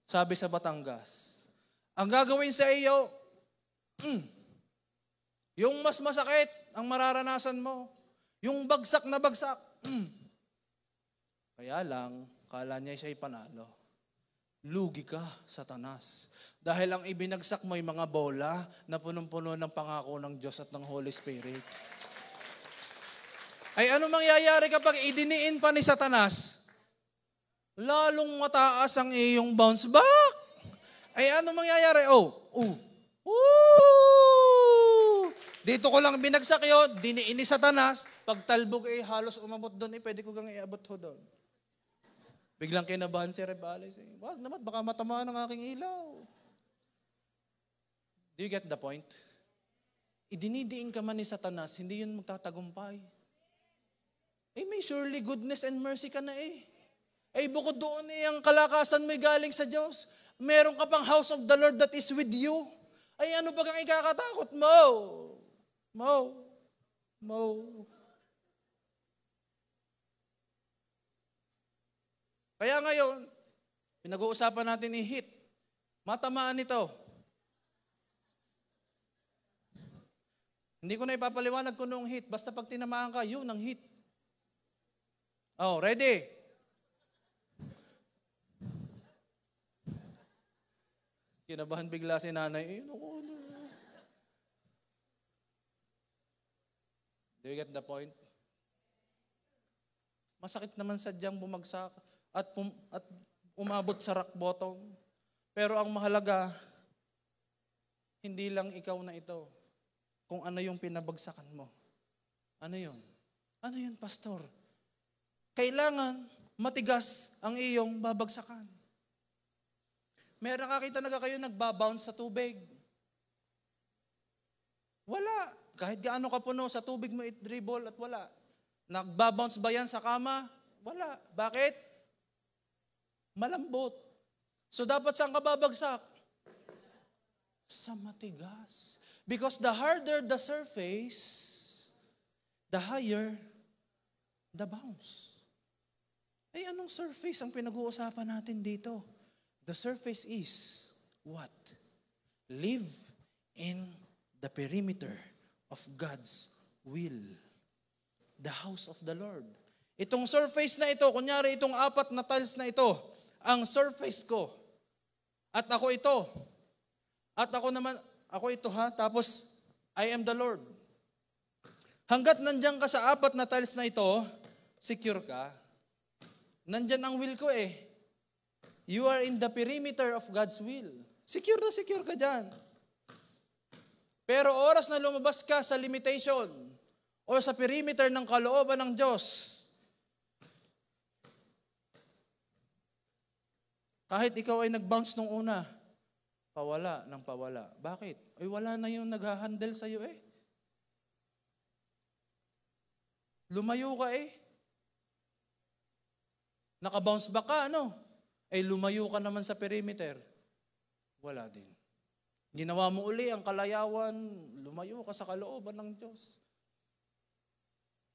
Sabi sa Batangas. Ang gagawin sa iyo, yung mas masakit ang mararanasan mo. Yung bagsak na bagsak. Kaya lang, kala niya siya'y panalo. Lugi ka, Satanas. Dahil ang ibinagsak mo ay mga bola na punong-puno ng pangako ng Diyos at ng Holy Spirit. Ay ano mangyayari kapag idiniin pa ni Satanas? Lalong mataas ang iyong bounce back. Ay ano mangyayari? Dito ko lang binagsak yun, diniin ni Satanas, pagtalbog halos umabot doon, pwede ko gang iabot ho doon. Biglang kinabahan si Rebales. Wag naman, baka matamaan ang aking ilaw. Do you get the point? Idinidiin ka man ni Satanas, hindi yun magtatagumpay. May surely goodness and mercy ka na bukod doon ang kalakasan mo'y galing sa Diyos. Meron ka pang house of the Lord that is with you. Ay ano pa kang ikakatakot mo? Kaya ngayon, pinag-uusapan natin hit. Matamaan ito. Hindi ko na ipapaliwanag kung noong hit. Basta pag tinamaan ka, yun ang hit. Ready? Kinabahan bigla si nanay. Do you get the point? Masakit naman sadyang bumagsak at umabot sa rock bottom. Pero ang mahalaga, hindi lang ikaw na ito. Kung ano yung pinabagsakan mo. Ano yun? Ano yun, pastor? Kailangan matigas ang iyong babagsakan. May nakakita na kayo nagbabounce sa tubig. Wala. Kahit gaano ka puno sa tubig mo i-dribble at wala. Nagbabounce ba yan sa kama? Wala. Bakit? Malambot. So dapat saan ka babagsak? Sa matigas. Because the harder the surface, the higher the bounce. Anong surface ang pinag-uusapan natin dito? The surface is what? Live in the perimeter of God's will. The house of the Lord. Itong surface na ito, kunyari itong 4 na tiles na ito, ang surface ko. At ako ito. At ako naman, ako ito tapos I am the Lord. Hanggat nandyan ka sa 4 na tiles na ito, secure ka. Nandyan ang will ko eh. You are in the perimeter of God's will. Secure na secure ka dyan. Pero oras na lumabas ka sa limitation o sa perimeter ng kalooban ng Diyos, kahit ikaw ay nag-bounce nung una, pawala ng pawala. Bakit? Ay wala na yung nag-handle sa'yo eh. Lumayo ka eh. Naka-bounce back ka, ano? Ay lumayo ka naman sa perimeter. Wala din. Ginawa mo uli ang kalayawan, lumayo ka sa kalooban ng Diyos.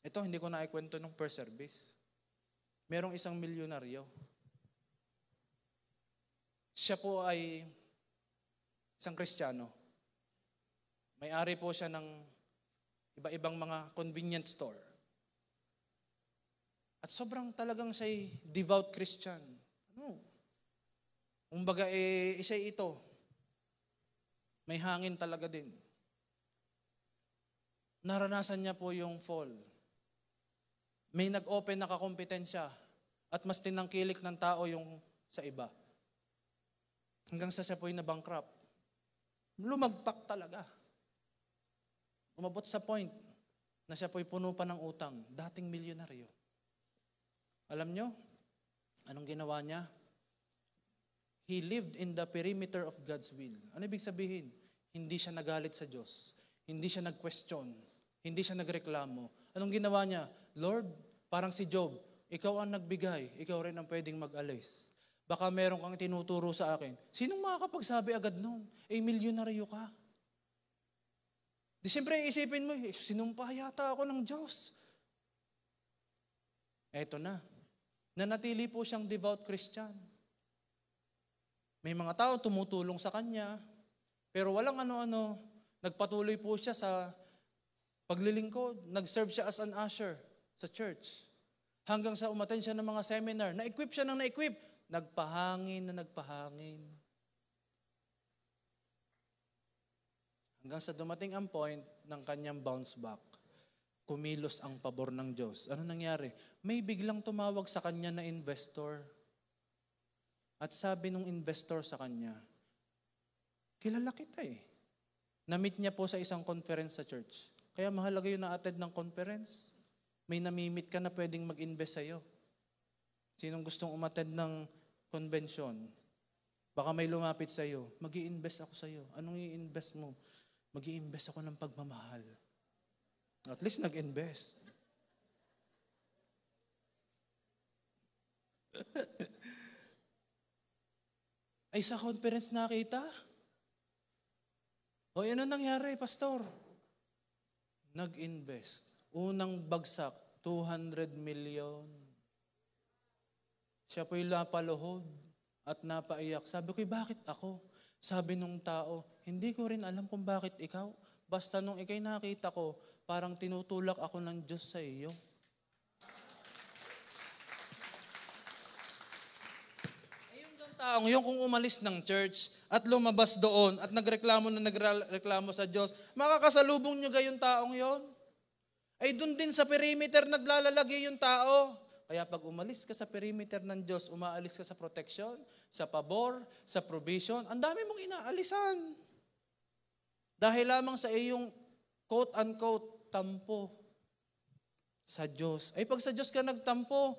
Ito, hindi ko na ikwento ng per service. Merong isang milyonaryo. Siya po ay isang Kristiyano. May-ari po siya ng iba-ibang mga convenience store. At sobrang talagang siya'y devout Christian. Kumbaga siya ito. May hangin talaga din. Naranasan niya po yung fall. May nag-open na kakompetensya at mas tinangkilik ng tao yung sa iba. Hanggang sa siya po'y na-bankrupt. Lumagpak talaga. Umabot sa point na siya po'y puno pa ng utang. Dating milyonaryo. Alam nyo, anong ginawa niya? He lived in the perimeter of God's will. Ano ibig sabihin? Hindi siya nagalit sa Diyos. Hindi siya nag-question. Hindi siya nagreklamo. Anong ginawa niya? Lord, parang si Job, ikaw ang nagbigay, ikaw rin ang pwedeng mag-alis. Baka meron kang tinuturo sa akin. Sinong makakapagsabi agad nun? Milyonaryo ka. Di siyempre isipin mo, sinumpa yata ako ng Diyos. Eto na. Nanatili po siyang devout Christian. May mga tao tumutulong sa kanya, pero walang ano-ano. Nagpatuloy po siya sa paglilingkod. Nag-serve siya as an usher sa church. Hanggang sa umattend siya ng mga seminar. Na-equip siya ng na-equip. Nagpahangin na nagpahangin. Hanggang sa dumating ang point ng kanyang bounce back. Kumilos ang pabor ng Diyos. Ano nangyari? May biglang tumawag sa kanya na investor. At sabi nung investor sa kanya, kilala kita eh. Na-meet niya po sa isang conference sa church. Kaya mahalaga yun na-attend ng conference. May nami-meet ka na pwedeng mag-invest sa'yo. Sinong gustong umattend ng convention? Baka may lumapit sa'yo. Mag-i-invest ako sa'yo. Anong i-invest mo? Mag-i-invest ako ng pagmamahal. At least nag-invest. Ay sa conference nakita? O ano nangyari, pastor? Nag-invest. Unang bagsak, 200 million. Siya po'y napaluhod at napaiyak. Sabi ko, bakit ako? Sabi nung tao, hindi ko rin alam kung bakit ikaw. Basta nung ikay nakita ko, parang tinutulak ako ng Diyos sa iyo. Ayun yung taong yung kung umalis ng church at lumabas doon at nagreklamo sa Diyos, makakasalubong nyo gayong taong yon? Ay doon din sa perimeter naglalalagay yung tao. Kaya pag umalis ka sa perimeter ng Diyos, umaalis ka sa protection, sa pabor, sa provision, ang dami mong inaalisan. Dahil lamang sa iyong quote-unquote tampo sa Diyos. Ay pag sa Diyos ka nagtampo,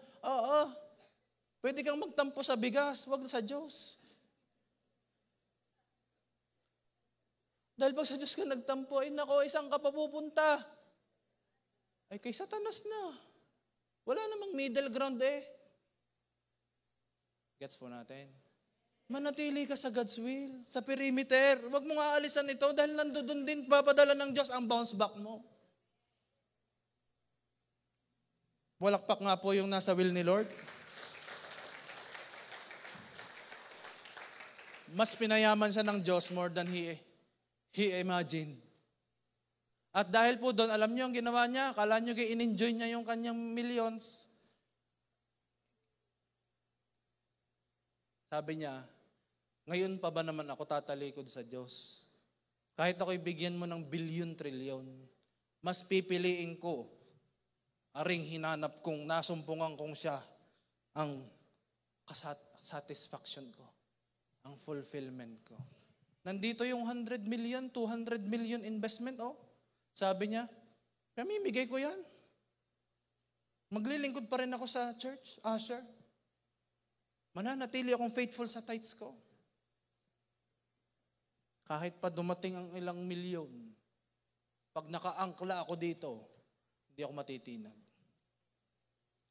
pwede kang magtampo sa bigas, wag sa Diyos. Dahil pag sa Diyos ka nagtampo, ay nako, isang ka papupunta. Ay kay Satanas na. Wala namang middle ground eh. Gets po natin? Manatili ka sa God's will, sa perimeter. Huwag mong aalisan ito dahil nandoon din papadala ng Diyos ang bounce back mo. Walakpak nga po yung nasa will ni Lord. Mas pinayaman siya ng Diyos more than he imagined. At dahil po doon, alam niyo ang ginawa niya, akala niyo in-enjoy niya yung kanyang millions. Sabi niya, ngayon pa ba naman ako tatalikod sa Diyos? Kahit ako'y bigyan mo ng bilyon, trilyon, mas pipiliin ko, aring hinanap kong, nasumpungan kong siya, ang satisfaction ko, ang fulfillment ko. Nandito yung 100 million, 200 million investment, oh. Sabi niya, pamimigay ko yan. Maglilingkod pa rin ako sa church, usher. Mananatili akong faithful sa tithes ko. Kahit pa dumating ang ilang milyon, pag nakaangkla ako dito, hindi ako matitinag.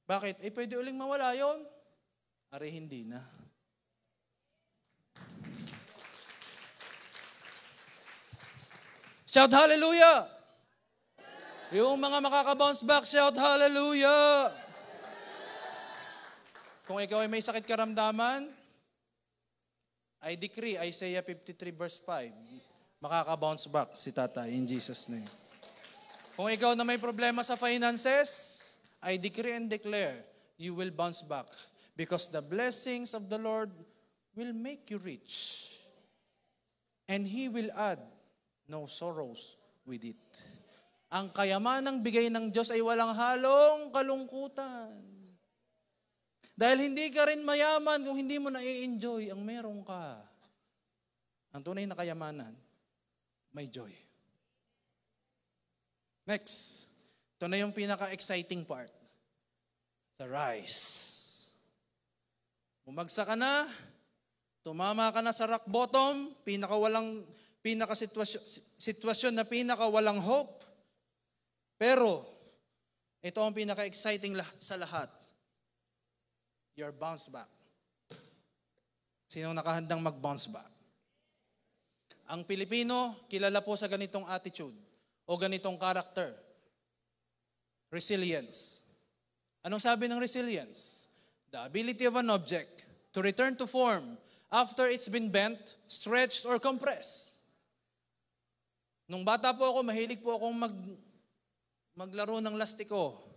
Bakit? Pwede uling mawala yon. Are hindi na. Shout hallelujah! Yung mga makaka-bounce back, shout hallelujah! Kung ikaw ay may sakit karamdaman, I decree, Isaiah 53 verse 5, makaka-bounce back si tatay in Jesus' name. Kung ikaw na may problema sa finances, I decree and declare, you will bounce back because the blessings of the Lord will make you rich and He will add no sorrows with it. Ang kayamanang bigay ng Diyos ay walang halong kalungkutan. Dahil hindi ka rin mayaman kung hindi mo na-enjoy ang meron ka. Ang tunay na kayamanan, may joy. Next, ito na yung pinaka-exciting part. The rise. Bumagsak ka na, tumama ka na sa rock bottom, pinaka-sitwasyon na pinaka-walang hope. Pero, ito ang pinaka-exciting sa lahat. Your bounce back. Sinong nakahandang mag-bounce back? Ang Pilipino, kilala po sa ganitong attitude o ganitong character. Resilience. Anong sabi ng resilience? The ability of an object to return to form after it's been bent, stretched, or compressed. Nung bata po ako, mahilig po akong maglaro ng lastiko.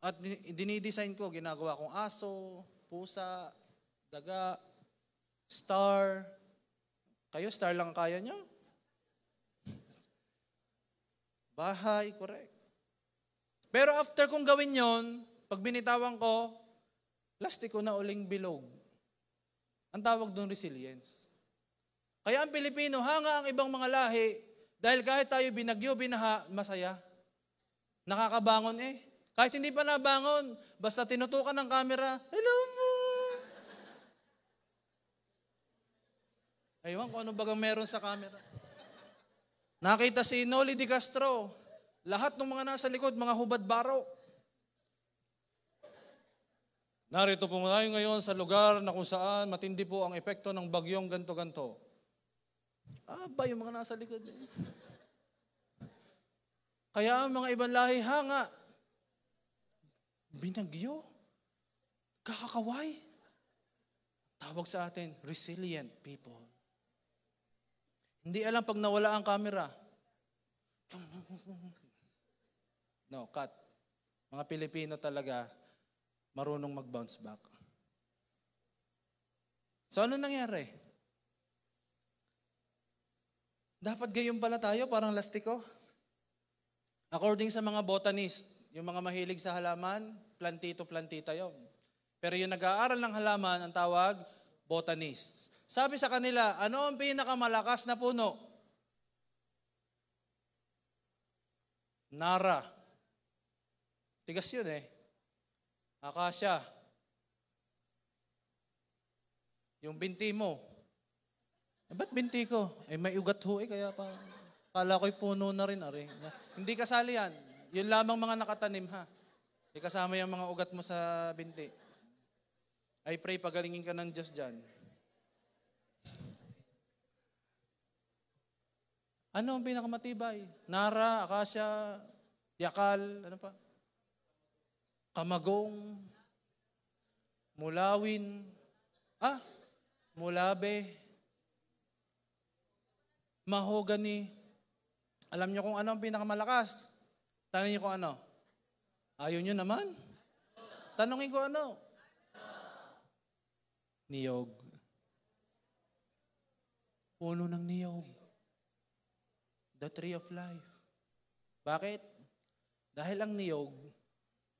At dinidesign ko, ginagawa kong aso, pusa, daga, star. Kayo, star lang kaya nyo? Bahay, correct. Pero after kong gawin yon, pag binitawan ko, lastiko na uling bilog. Ang tawag doon resilience. Kaya ang Pilipino, hanga ang ibang mga lahi, dahil kahit tayo binagyo, binaha, masaya. Nakakabangon eh. Kahit hindi pa nabangon, basta tinutukan ng camera, hello mo! Aywan kung ano bagang meron sa camera. Nakita si Noli Di Castro, lahat ng mga nasa likod, mga hubad baro. Narito po tayo ngayon sa lugar na kung saan matindi po ang epekto ng bagyong ganto-ganto. Ba yung mga nasa likod eh. Kaya ang mga ibang lahi hanga, binagyo, kakakaway. Tawag sa atin, resilient people. Hindi alam pag nawala ang camera. No, cut. Mga Pilipino talaga, marunong mag-bounce back. So ano nangyari? Dapat gayon pala tayo, parang lastiko. According sa mga botanist, yung mga mahilig sa halaman, plantito-plantita yon. Pero yung nag-aaral ng halaman, ang tawag, botanists. Sabi sa kanila, ano ang pinakamalakas na puno? Nara. Tigas yun eh. Akasya. Yung binti mo. Ba't binti ko? May ugat ho eh, kaya pa. Kala ko'y puno na rin. Hindi kasali yan. Yun lamang mga nakatanim ha. Hindi kasama yung mga ugat mo sa binti. I pray pagalingin ka ng Diyos dyan. Ano ang pinakamatibay? Nara, akasya, yakal, ano pa? Kamagong, mulawin, mulabe, mahogany. Alam niyo kung ano ang pinakamalakas? Tanongin niyo kung ano? Ayaw niyo naman? Tanongin ko ano? Niyog. Puno ng niyog. The tree of life. Bakit? Dahil ang niyog,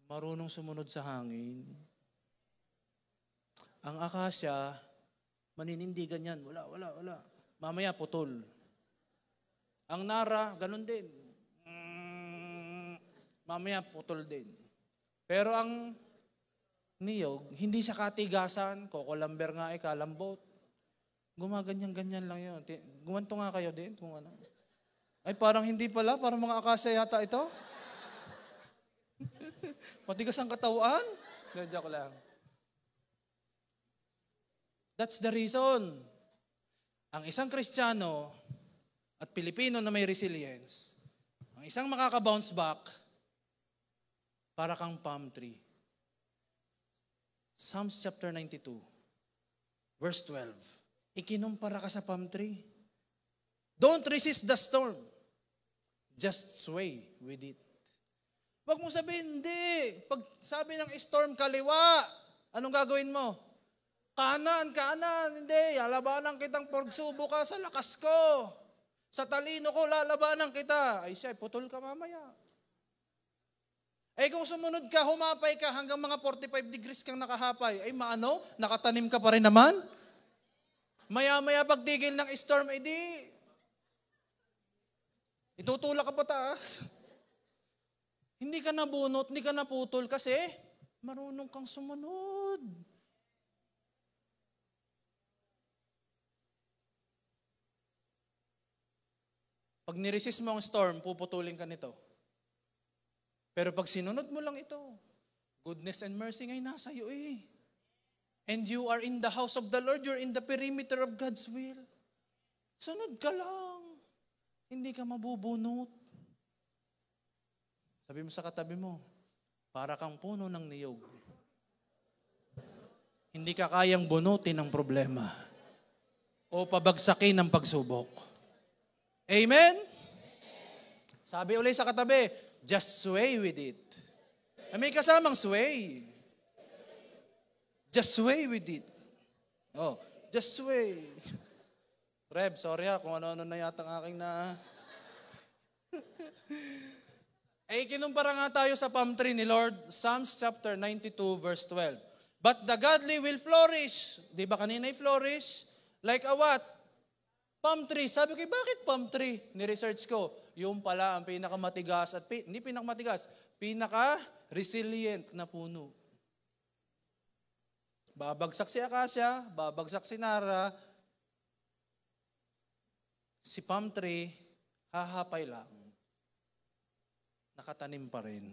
marunong sumunod sa hangin. Ang akasya, maninindigan yan. Wala. Mamaya putol. Ang nara, ganun din. Mamaya putol din. Pero ang niyog, hindi siya katigasan. Kokolamber nga kalambot. Gumaganyan-ganyan lang yun. Gumanto nga kayo din kung ano. Ay parang hindi pala, parang mga akasya yata ito. Matigas ang katawan. Joke lang. That's the reason. Ang isang Kristiyano at Pilipino na may resilience, ang isang makaka-bounce back, para kang palm tree. Psalms chapter 92, verse 12. Ikinumpara ka sa palm tree. Don't resist the storm. Just sway with it. Huwag mo sabihin, hindi. Pag sabi ng storm, kaliwa, anong gagawin mo? Kanan, hindi. Lalabanan kitang pagsubok ka sa lakas ko. Sa talino ko, lalabanan kita. Ay siya, putol ka mamaya. Eh kung sumunod ka, humapay ka hanggang mga 45 degrees kang nakahapay, ay nakatanim ka pa rin naman. Maya-maya pagtigil ng storm, itutulak ka pa taas. Hindi ka nabunot, hindi ka naputol kasi marunong kang sumunod. Pag niresist mo ang storm, puputulin ka nito. Pero pag sinunod mo lang ito, goodness and mercy ngay nasa iyo eh. And you are in the house of the Lord, you're in the perimeter of God's will. Sunod ka lang. Hindi ka mabubunot. Sabi mo sa katabi mo, para kang puno ng niyog. Hindi ka kayang bunutin ng problema o pabagsakin ng pagsubok. Amen? Sabi ulit sa katabi, just sway with it. May kasamang sway. Just sway with it. Oh, just sway. Reb, sorry kung ano-ano na yata ang aking na... kinumpara nga tayo sa palm tree ni Lord, Psalms chapter 92 verse 12. But the godly will flourish. Di ba kanina flourish? Like a what? Palm tree. Sabi ko, bakit palm tree? Ni-research ko. Yung pala ang pinakamatigas at hindi pinakamatigas, pinaka-resilient na puno. Babagsak si akasya, babagsak si nara, si palm tree, hahapay lang. Nakatanim pa rin.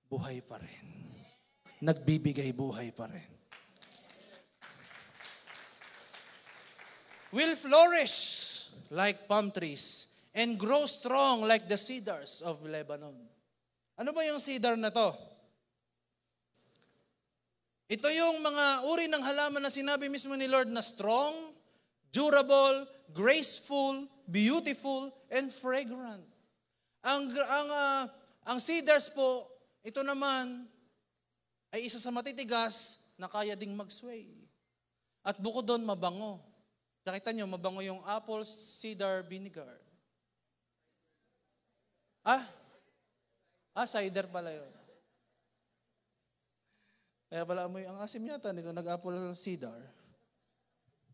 Buhay pa rin. Nagbibigay buhay pa rin. Will flourish like palm trees and grow strong like the cedars of Lebanon. Ano ba yung cedar na to? Ito yung mga uri ng halaman na sinabi mismo ni Lord na strong, durable, graceful, beautiful, and fragrant. Ang cedars po, ito naman ay isa sa matitigas na kaya ding mag-sway. At bukod doon, mabango. Nakita nyo, mabango yung apple cider vinegar. Cider pala yun. Kaya pala amoy ang asim yata nito, nag-apple cider.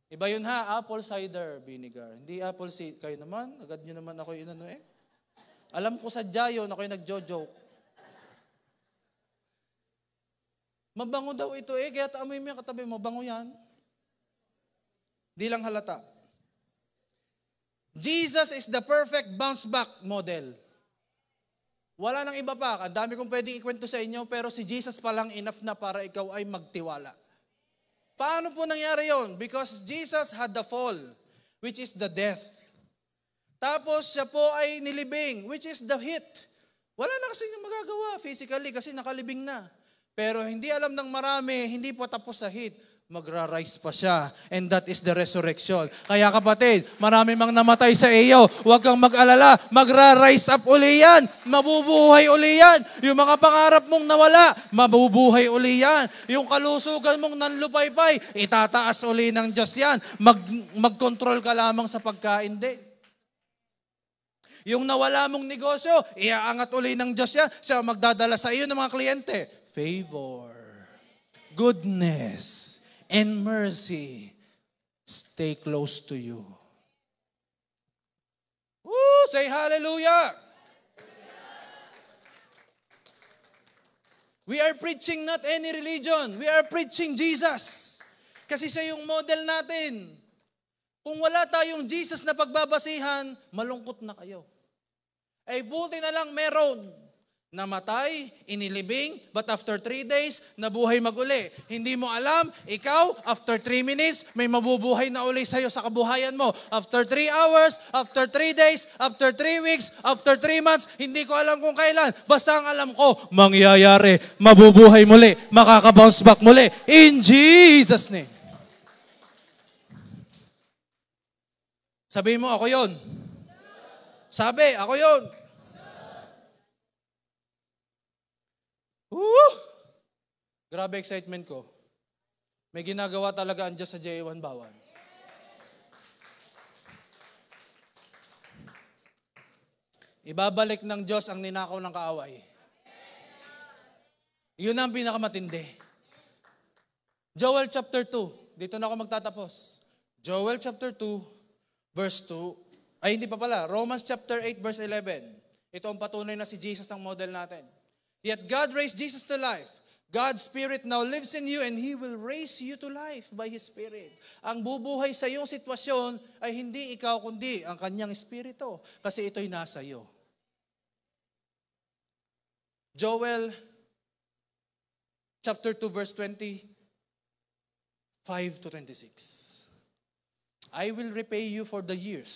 Iba yun apple cider vinegar. Hindi apple cider. Kayo naman, agad nyo naman ako yun Alam ko sadya yun, ako yung nagjo-joke. Mabango daw ito kaya amoy mo yung katabi, mabango yan. Di lang halata. Jesus is the perfect bounce back model. Wala nang iba pa. Ang dami kong pwedeng ikwento sa inyo, pero si Jesus pa lang enough na para ikaw ay magtiwala. Paano po nangyari yon? Because Jesus had the fall, which is the death. Tapos siya po ay nilibing, which is the heat. Wala na kasi magagawa physically kasi nakalibing na. Pero hindi alam ng marami, hindi pa tapos sa heat. Magra-rise pa siya. And that is the resurrection. Kaya kapatid, marami mang namatay sa iyo. Huwag kang mag-alala. Magra-rise up uli yan. Mabubuhay uli yan. Yung mga pangarap mong nawala, mabubuhay uli yan. Yung kalusugan mong nanlupaypay, itataas uli ng Diyos yan. Mag-control ka lamang sa pagkain din. Yung nawala mong negosyo, iaangat uli ng Diyos yan. Siya magdadala sa iyo ng mga kliyente. Favor, goodness, and mercy stay close to you. Woo! Say hallelujah! We are preaching not any religion. We are preaching Jesus. Kasi siya yung model natin. Kung wala tayong Jesus na pagbabasihan, malungkot na kayo. Ay buti na lang meron. Namatay, inilibing, but after 3 days, nabuhay maguli. Hindi mo alam, ikaw, after 3 minutes, may mabubuhay na uli sa'yo sa kabuhayan mo. After 3 hours, after 3 days, after 3 weeks, after 3 months, hindi ko alam kung kailan. Basta ang alam ko, mangyayari, mabubuhay muli, makaka-bounce back muli. In Jesus' name. Sabihin mo, ako yon. Sabi, ako yon. Grabe excitement ko. May ginagawa talaga ang Diyos sa JA1 Bawan. Ibabalik ng Diyos ang ninakaw ng kaaway. Yun ang pinakamatindi. Joel chapter 2. Dito na ako magtatapos. Joel chapter 2, verse 2. Ay, hindi pa pala. Romans chapter 8, verse 11. Ito ang patunay na si Jesus ang model natin. Yet God raised Jesus to life. God's Spirit now lives in you and He will raise you to life by His Spirit. Ang bubuhay sa iyong sitwasyon ay hindi ikaw kundi ang Kanyang Espiritu kasi ito'y nasa iyo. Joel chapter 2 verse 25 to 26. I will repay you for the years,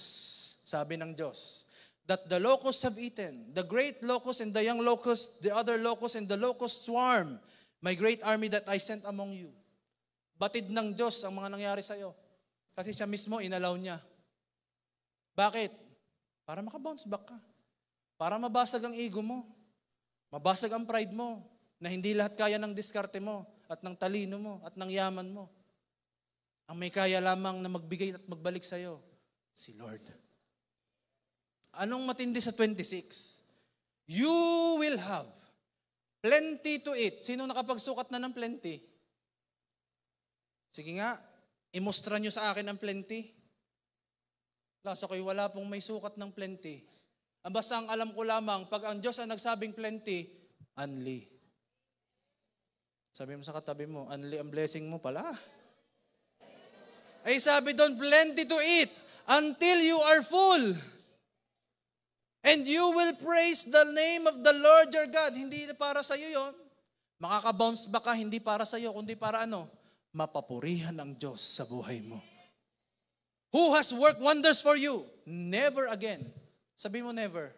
sabi ng Diyos, that the locusts have eaten, the great locust and the young locust, the other locust and the locust swarm, my great army that I sent among you. Batid ng Diyos ang mga nangyari sa iyo. Kasi siya mismo, inalaw niya. Bakit? Para makabounce back ka. Para mabasag ang ego mo. Mabasag ang pride mo. Na hindi lahat kaya ng diskarte mo at ng talino mo at ng yaman mo. Ang may kaya lamang na magbigay at magbalik sa iyo, si Lord. Anong matindi sa 26? You will have plenty to eat. Sino nakapagsukat na ng plenty? Sige nga, imustra nyo sa akin ang plenty. Lasa ko'y wala pong may sukat ng plenty. Ang basta ang alam ko lamang, pag ang Diyos ang nagsabing plenty, unli. Sabi mo sa katabi mo, unli ang blessing mo pala. Ay sabi doon, plenty to eat until you are full. And you will praise the name of the Lord your God. Hindi para sa iyo yon. Makaka-bounce back ka, hindi para sa iyo, kundi para ano? Mapapurihan ang Diyos sa buhay mo. Who has worked wonders for you? Never again. Sabi mo never.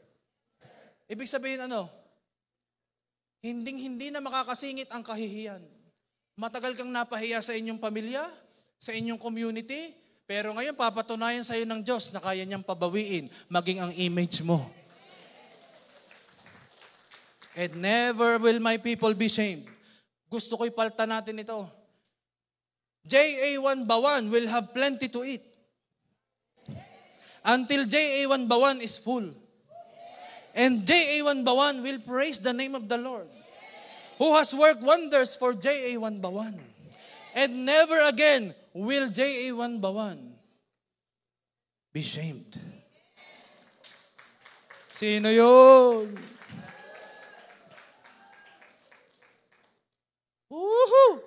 Ibig sabihin ano? Hindi na makakasingit ang kahihiyan. Matagal kang napahiya sa inyong pamilya, sa inyong community, pero ngayon papatunayan sa iyo ng Diyos na kaya niyang pabawiin maging ang image mo. And never will my people be shamed. Gusto ko'y palta natin ito. JA1 Bawan will have plenty to eat. Until JA1 Bawan is full. And JA1 Bawan will praise the name of the Lord, who has worked wonders for JA1 Bawan. And never again will JA1 Bawan be shamed. Sino yun? Woohoo!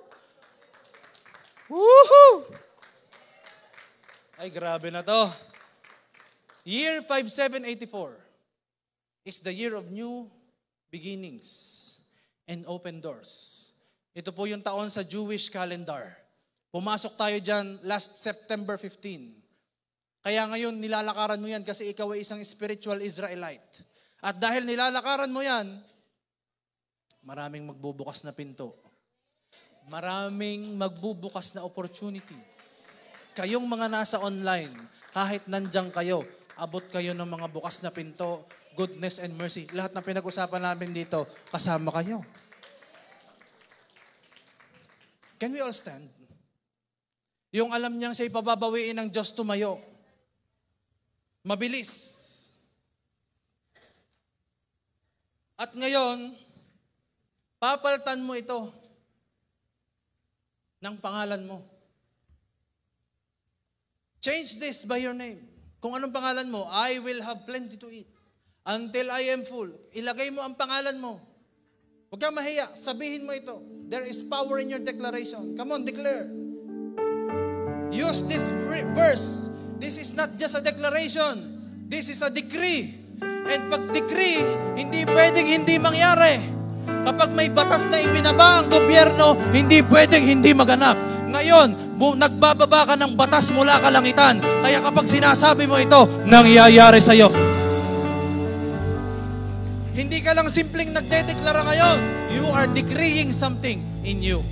Woohoo! Ay, grabe na to. Year 5784 is the year of new beginnings and open doors. Ito po yung taon sa Jewish calendar. Pumasok tayo dyan last September 15. Kaya ngayon nilalakaran mo yan kasi ikaw ay isang spiritual Israelite. At dahil nilalakaran mo yan, maraming magbubukas na pinto. Maraming magbubukas na opportunity. Kayong mga nasa online, kahit nandiyan kayo, abot kayo ng mga bukas na pinto, goodness and mercy. Lahat ng pinag-usapan namin dito, kasama kayo. Can we all stand? Yung alam niyang siya'y pababawiin ng Diyos tumayo. Mabilis. At ngayon, papalitan mo ito ng pangalan mo. Change this by your name. Kung anong pangalan mo, I will have plenty to eat until I am full. Ilagay mo ang pangalan mo. Huwag kang mahiya. Sabihin mo ito. There is power in your declaration. Come on, declare. Use this verse. This is not just a declaration. This is a decree. And pag decree, hindi pwedeng hindi mangyari. Kapag may batas na ibinaba ang gobyerno, hindi pwedeng hindi maganap. Ngayon, nagbababa ka ng batas mula kalangitan. Kaya kapag sinasabi mo ito, nangyayari sa'yo. Hindi ka lang simpleng nagdedeklara ngayon. You are decreeing something in you.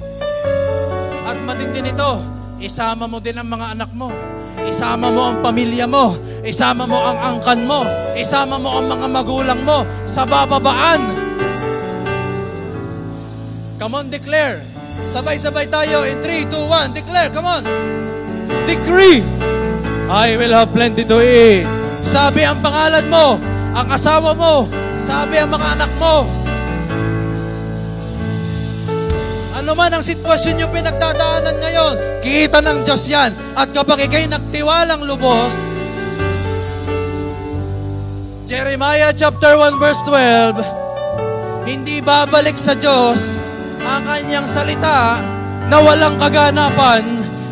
At matindi nito, isama mo din ang mga anak mo. Isama mo ang pamilya mo. Isama mo ang angkan mo. Isama mo ang mga magulang mo sa bababaan. Come on, declare. Sabay-sabay tayo in 3, 2, 1. Declare, come on. Decree. I will have plenty to eat. Sabi ang pangalan mo, ang asawa mo, sabi ang mga anak mo. Ano man ang sitwasyon yung pinagdadaanan ngayon, kita ng Diyos yan. At kapag ikay nagtiwalang lubos, Jeremiah chapter 1 verse 12, hindi babalik sa Diyos ang kanyang salita na walang kaganapan.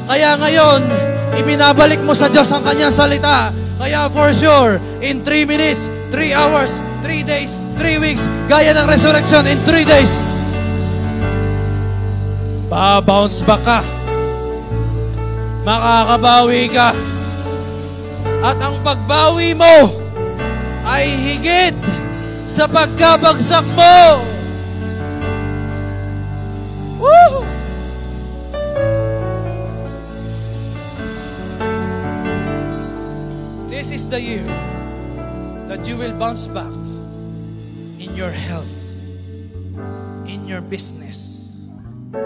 Kaya ngayon, ibinabalik mo sa Diyos ang kanyang salita. Kaya for sure, in 3 minutes, 3 hours, 3 days, 3 weeks, gaya ng resurrection in 3 days, ba-bounce back ka. Makakabawi ka. At ang pagbawi mo ay higit sa pagkabagsak mo. Woo! This is the year that you will bounce back in your health, in your business,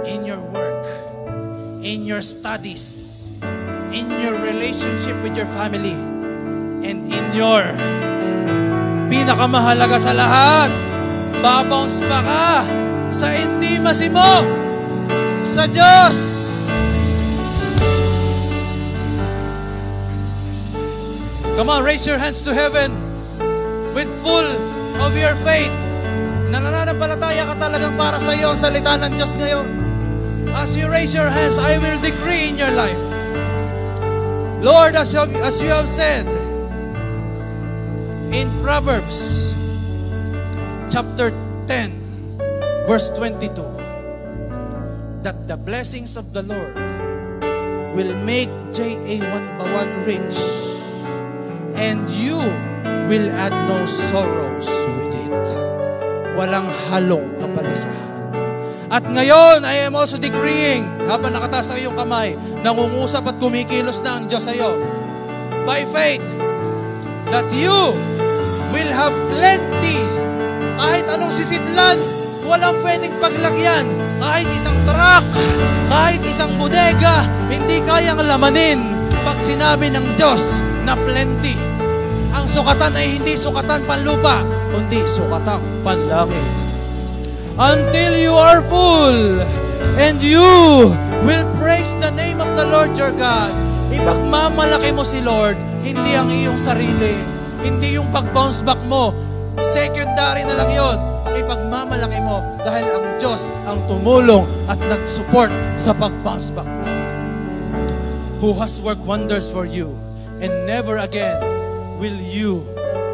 in your work, in your studies, in your relationship with your family, and in your pinakamahalaga sa lahat, babounce back ka sa intimacy mo sa Diyos. Come on, raise your hands to heaven with full of your faith. Nananampalataya ka talagang para sa iyo ang salita ng Diyos ngayon. As you raise your hands, I will decree in your life. Lord, as you have said in Proverbs chapter 10, verse 22, that the blessings of the Lord will make J.A. Wanbawan rich, and you will add no sorrows with it. Walang halong kapalisahan. At ngayon, I am also decreeing, habang nakataas ang iyong kamay, nangungusap at kumikilos na ang Diyos sa iyo, by faith, that you will have plenty. Kahit anong sisidlan, walang pwedeng paglagyan. Kahit isang truck, kahit isang bodega, hindi kayang lamanin pag sinabi ng Diyos na plenty. Ang sukatan ay hindi sukatan panlupa, kundi sukatang panlangit. Until you are full, and you will praise the name of the Lord your God. Ipagmamalaki mo si Lord, hindi ang iyong sarili, hindi yung pag-bounce back mo. Secondary na lang yun. Ipagmamalaki mo dahil ang Diyos ang tumulong at nag-support sa pag-bounce back mo. Who has worked wonders for you, and never again will you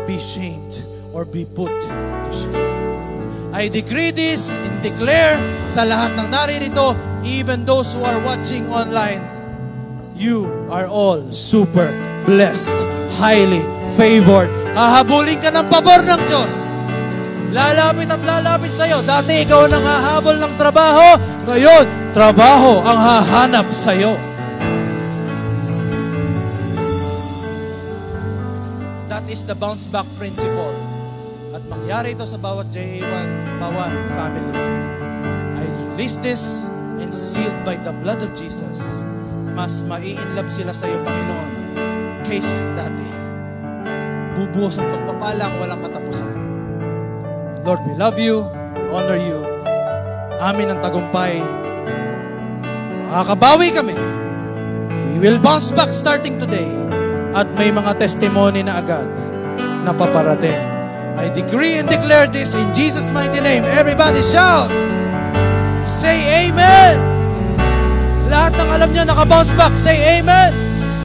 be shamed or be put to shame. I decree this and declare sa lahat ng naririto, even those who are watching online, you are all super blessed, highly favored. Hahabulin ka ng pabor ng Diyos. Lalapit at lalapit sa'yo. Dati ikaw nang hahabol ng trabaho, ngayon, trabaho ang hahanap sa'yo. That is the bounce back principle. At mangyari ito sa bawat J.A. Wanbawan family. I release this and sealed by the blood of Jesus. Mas mai-inlove sila sa iyo, Panginoon, kaysa sa dati. Bubuhos ang pagpapalang walang katapusan. Lord, we love you, we honor you. Amin ang tagumpay. Makakabawi kami. We will bounce back starting today. At may mga testimony na agad na paparating. I decree and declare this in Jesus' mighty name. Everybody shout! Say amen! Lahat ng alam niya naka-bounce back, say amen!